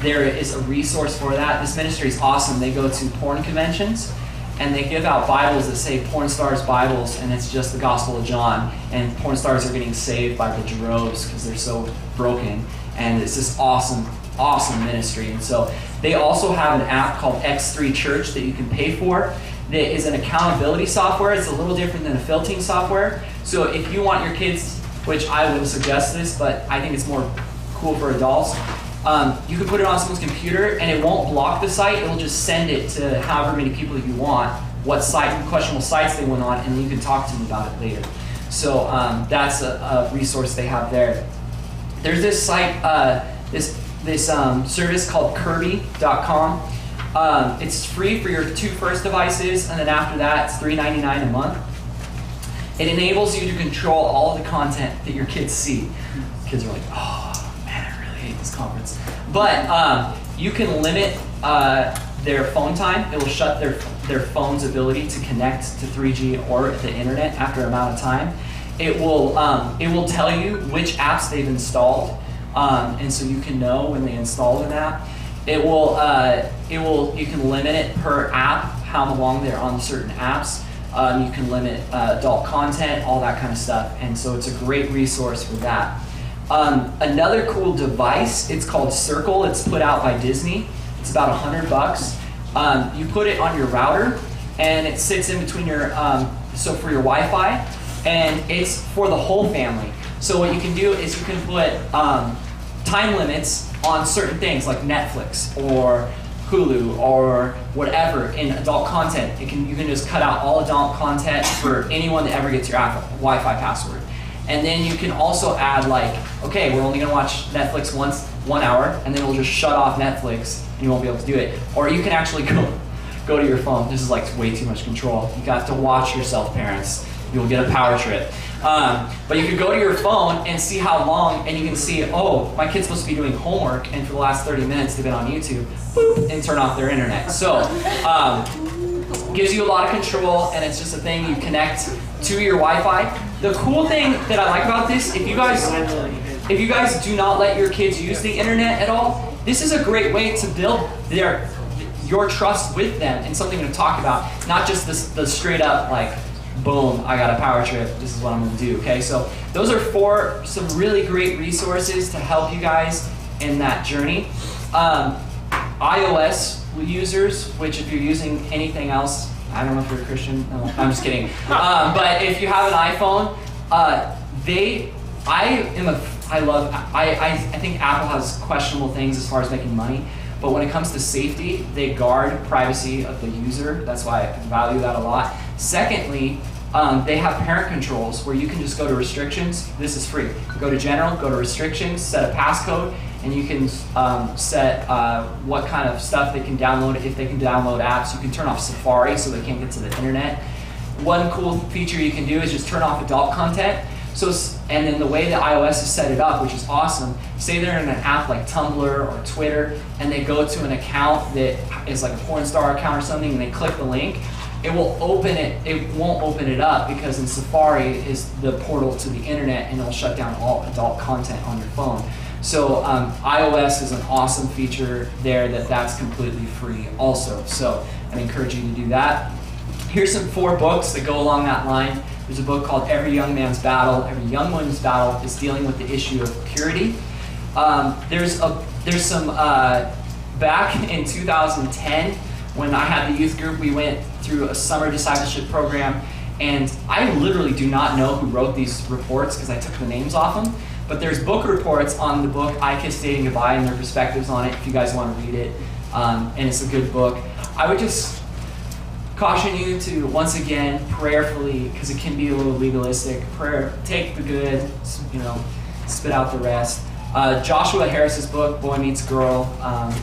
there is a resource for that. This ministry is awesome. They go to porn conventions and they give out Bibles that say Porn Stars Bibles, and it's just the Gospel of John. And porn stars are getting saved by the droves because they're so broken. And it's this awesome ministry. And so they also have an app called X3 Church that you can pay for. That is an accountability software. It's a little different than a filtering software. So if you want your kids, which I wouldn't suggest this, but I think it's more cool for adults, you can put it on someone's computer and it won't block the site. It'll just send it to however many people you want, what questionable sites they went on, and then you can talk to them about it later. So that's a resource they have there. There's this site, this service called Kirby.com. It's free for your 2 first devices, and then after that, it's $3.99 a month. It enables you to control all of the content that your kids see. Kids are like, oh man, I really hate this conference. But you can limit their phone time. It will shut their phone's ability to connect to 3G or the internet after an amount of time. It will tell you which apps they've installed, and so you can know when they installed an app. You can limit it per app, how long they're on certain apps. You can limit adult content, all that kind of stuff. And so it's a great resource for that. Another cool device, it's called Circle. It's put out by Disney. It's about $100. You put it on your router and it sits in between your, so for your Wi-Fi, and it's for the whole family. So what you can do is you can put time limits on certain things like Netflix or Hulu or whatever in adult content. You can just cut out all adult content for anyone that ever gets your Wi-Fi password. And then you can also add like, okay, we're only gonna watch Netflix once, 1 hour, and then it'll just shut off Netflix and you won't be able to do it. Or you can actually go to your phone. This is like way too much control. You got to watch yourself, parents. You'll get a power trip. But you can go to your phone and see how long, and you can see, oh, my kid's supposed to be doing homework, and for the last 30 minutes they've been on YouTube, boop, and turn off their internet. So gives you a lot of control, and it's just a thing you connect 2-year Wi-Fi. The cool thing that I like about this, if you guys do not let your kids use the internet at all, this is a great way to build your trust with them and something to talk about, not just the straight up like, boom, I got a power trip, this is what I'm gonna do, okay? So those are some really great resources to help you guys in that journey. iOS users, which if you're using anything else, I don't know if you're a Christian, no, I'm just kidding. But if you have an iPhone, I think Apple has questionable things as far as making money, but when it comes to safety, they guard privacy of the user. That's why I value that a lot. Secondly, they have parent controls where you can just go to restrictions. This is free. Go to general, go to restrictions, set a passcode, and you can set what kind of stuff they can download. If they can download apps, you can turn off Safari so they can't get to the internet. One cool feature you can do is just turn off adult content. And then the way that iOS has set it up, which is awesome, say they're in an app like Tumblr or Twitter, and they go to an account that is like a porn star account or something, and they click the link, it will open it. It won't open it up because in Safari is the portal to the internet, and it'll shut down all adult content on your phone. So iOS is an awesome feature there that's completely free also. So I encourage you to do that. Here's some 4 books that go along that line. There's a book called Every Young Man's Battle. Every Young Woman's Battle is dealing with the issue of purity. There's some, back in 2010, when I had the youth group, we went through a summer discipleship program, and I literally do not know who wrote these reports because I took the names off them, but there's book reports on the book I Kissed Dating Goodbye and their perspectives on it if you guys want to read it, and it's a good book. I would just caution you to, once again, prayerfully, because it can be a little legalistic, take the good, spit out the rest. Joshua Harris's book, Boy Meets Girl,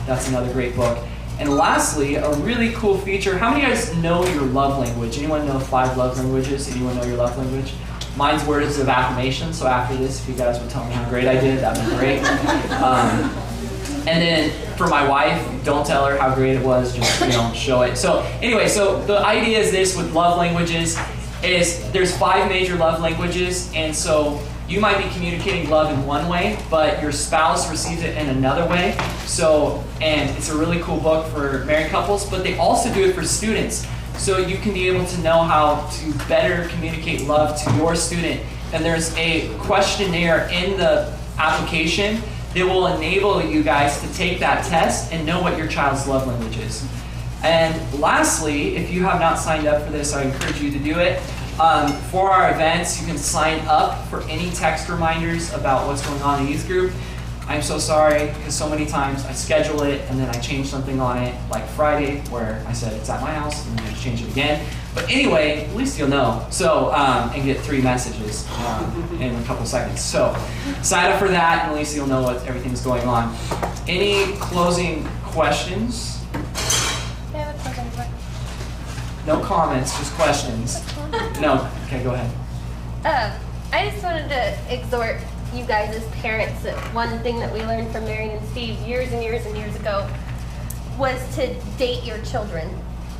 that's another great book. And lastly, a really cool feature. How many of you guys know your love language? Anyone know 5 love languages? Anyone know your love language? Mine's words of affirmation, so after this, if you guys would tell me how great I did, that'd be great. And then for my wife, don't tell her how great it was, just show it. So anyway, so the idea is this with love languages is there's 5 major love languages, and so you might be communicating love in one way, but your spouse receives it in another way. And it's a really cool book for married couples, but they also do it for students. So you can be able to know how to better communicate love to your student. And there's a questionnaire in the application that will enable you guys to take that test and know what your child's love language is. And lastly, if you have not signed up for this, I encourage you to do it. For our events, you can sign up for any text reminders about what's going on in the youth group. I'm so sorry, because so many times I schedule it and then I change something on it, like Friday, where I said it's at my house, and then I change it again. But anyway, at least you'll know. So, and get 3 messages in a couple seconds. So, sign up for that, and at least you'll know what everything's going on. Any closing questions? No comments, just questions. No. Okay, go ahead. I just wanted to exhort you guys as parents that one thing that we learned from Marion and Steve years and years and years ago was to date your children.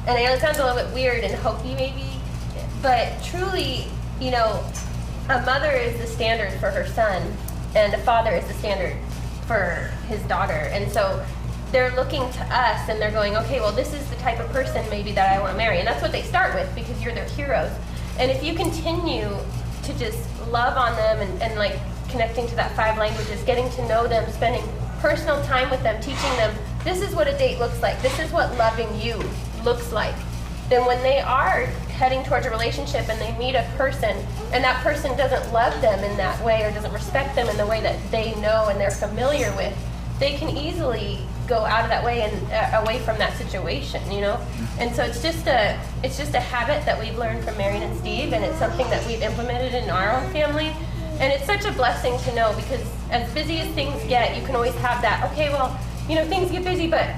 And I know it sounds a little bit weird and hokey maybe, but truly, a mother is the standard for her son, and a father is the standard for his daughter. And so they're looking to us and they're going, okay, well, this is the type of person maybe that I want to marry. And that's what they start with because you're their heroes. And if you continue to just love on them and like connecting to that 5 languages, getting to know them, spending personal time with them, teaching them, this is what a date looks like. This is what loving you looks like. Then when they are heading towards a relationship and they meet a person and that person doesn't love them in that way or doesn't respect them in the way that they know and they're familiar with, they can easily go out of that way and away from that situation, And so it's just a habit that we've learned from Marion and Steve, and it's something that we've implemented in our own family. And it's such a blessing to know because as busy as things get, you can always have that, okay, well, things get busy, but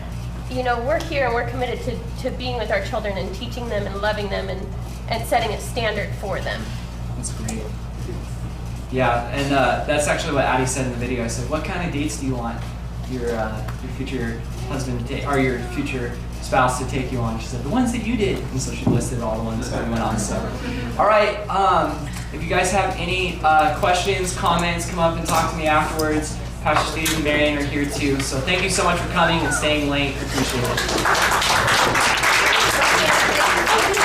we're here and we're committed to being with our children and teaching them and loving them and setting a standard for them. That's great. Yeah, and that's actually what Addie said in the video. I said, what kind of dates do you want your future husband to take, or your future spouse to take you on. She said, the ones that you did. And so she listed all the ones that we went on. So, all right. If you guys have any questions, comments, come up and talk to me afterwards. Pastor Steve and Marianne are here too. So thank you so much for coming and staying late. Appreciate it.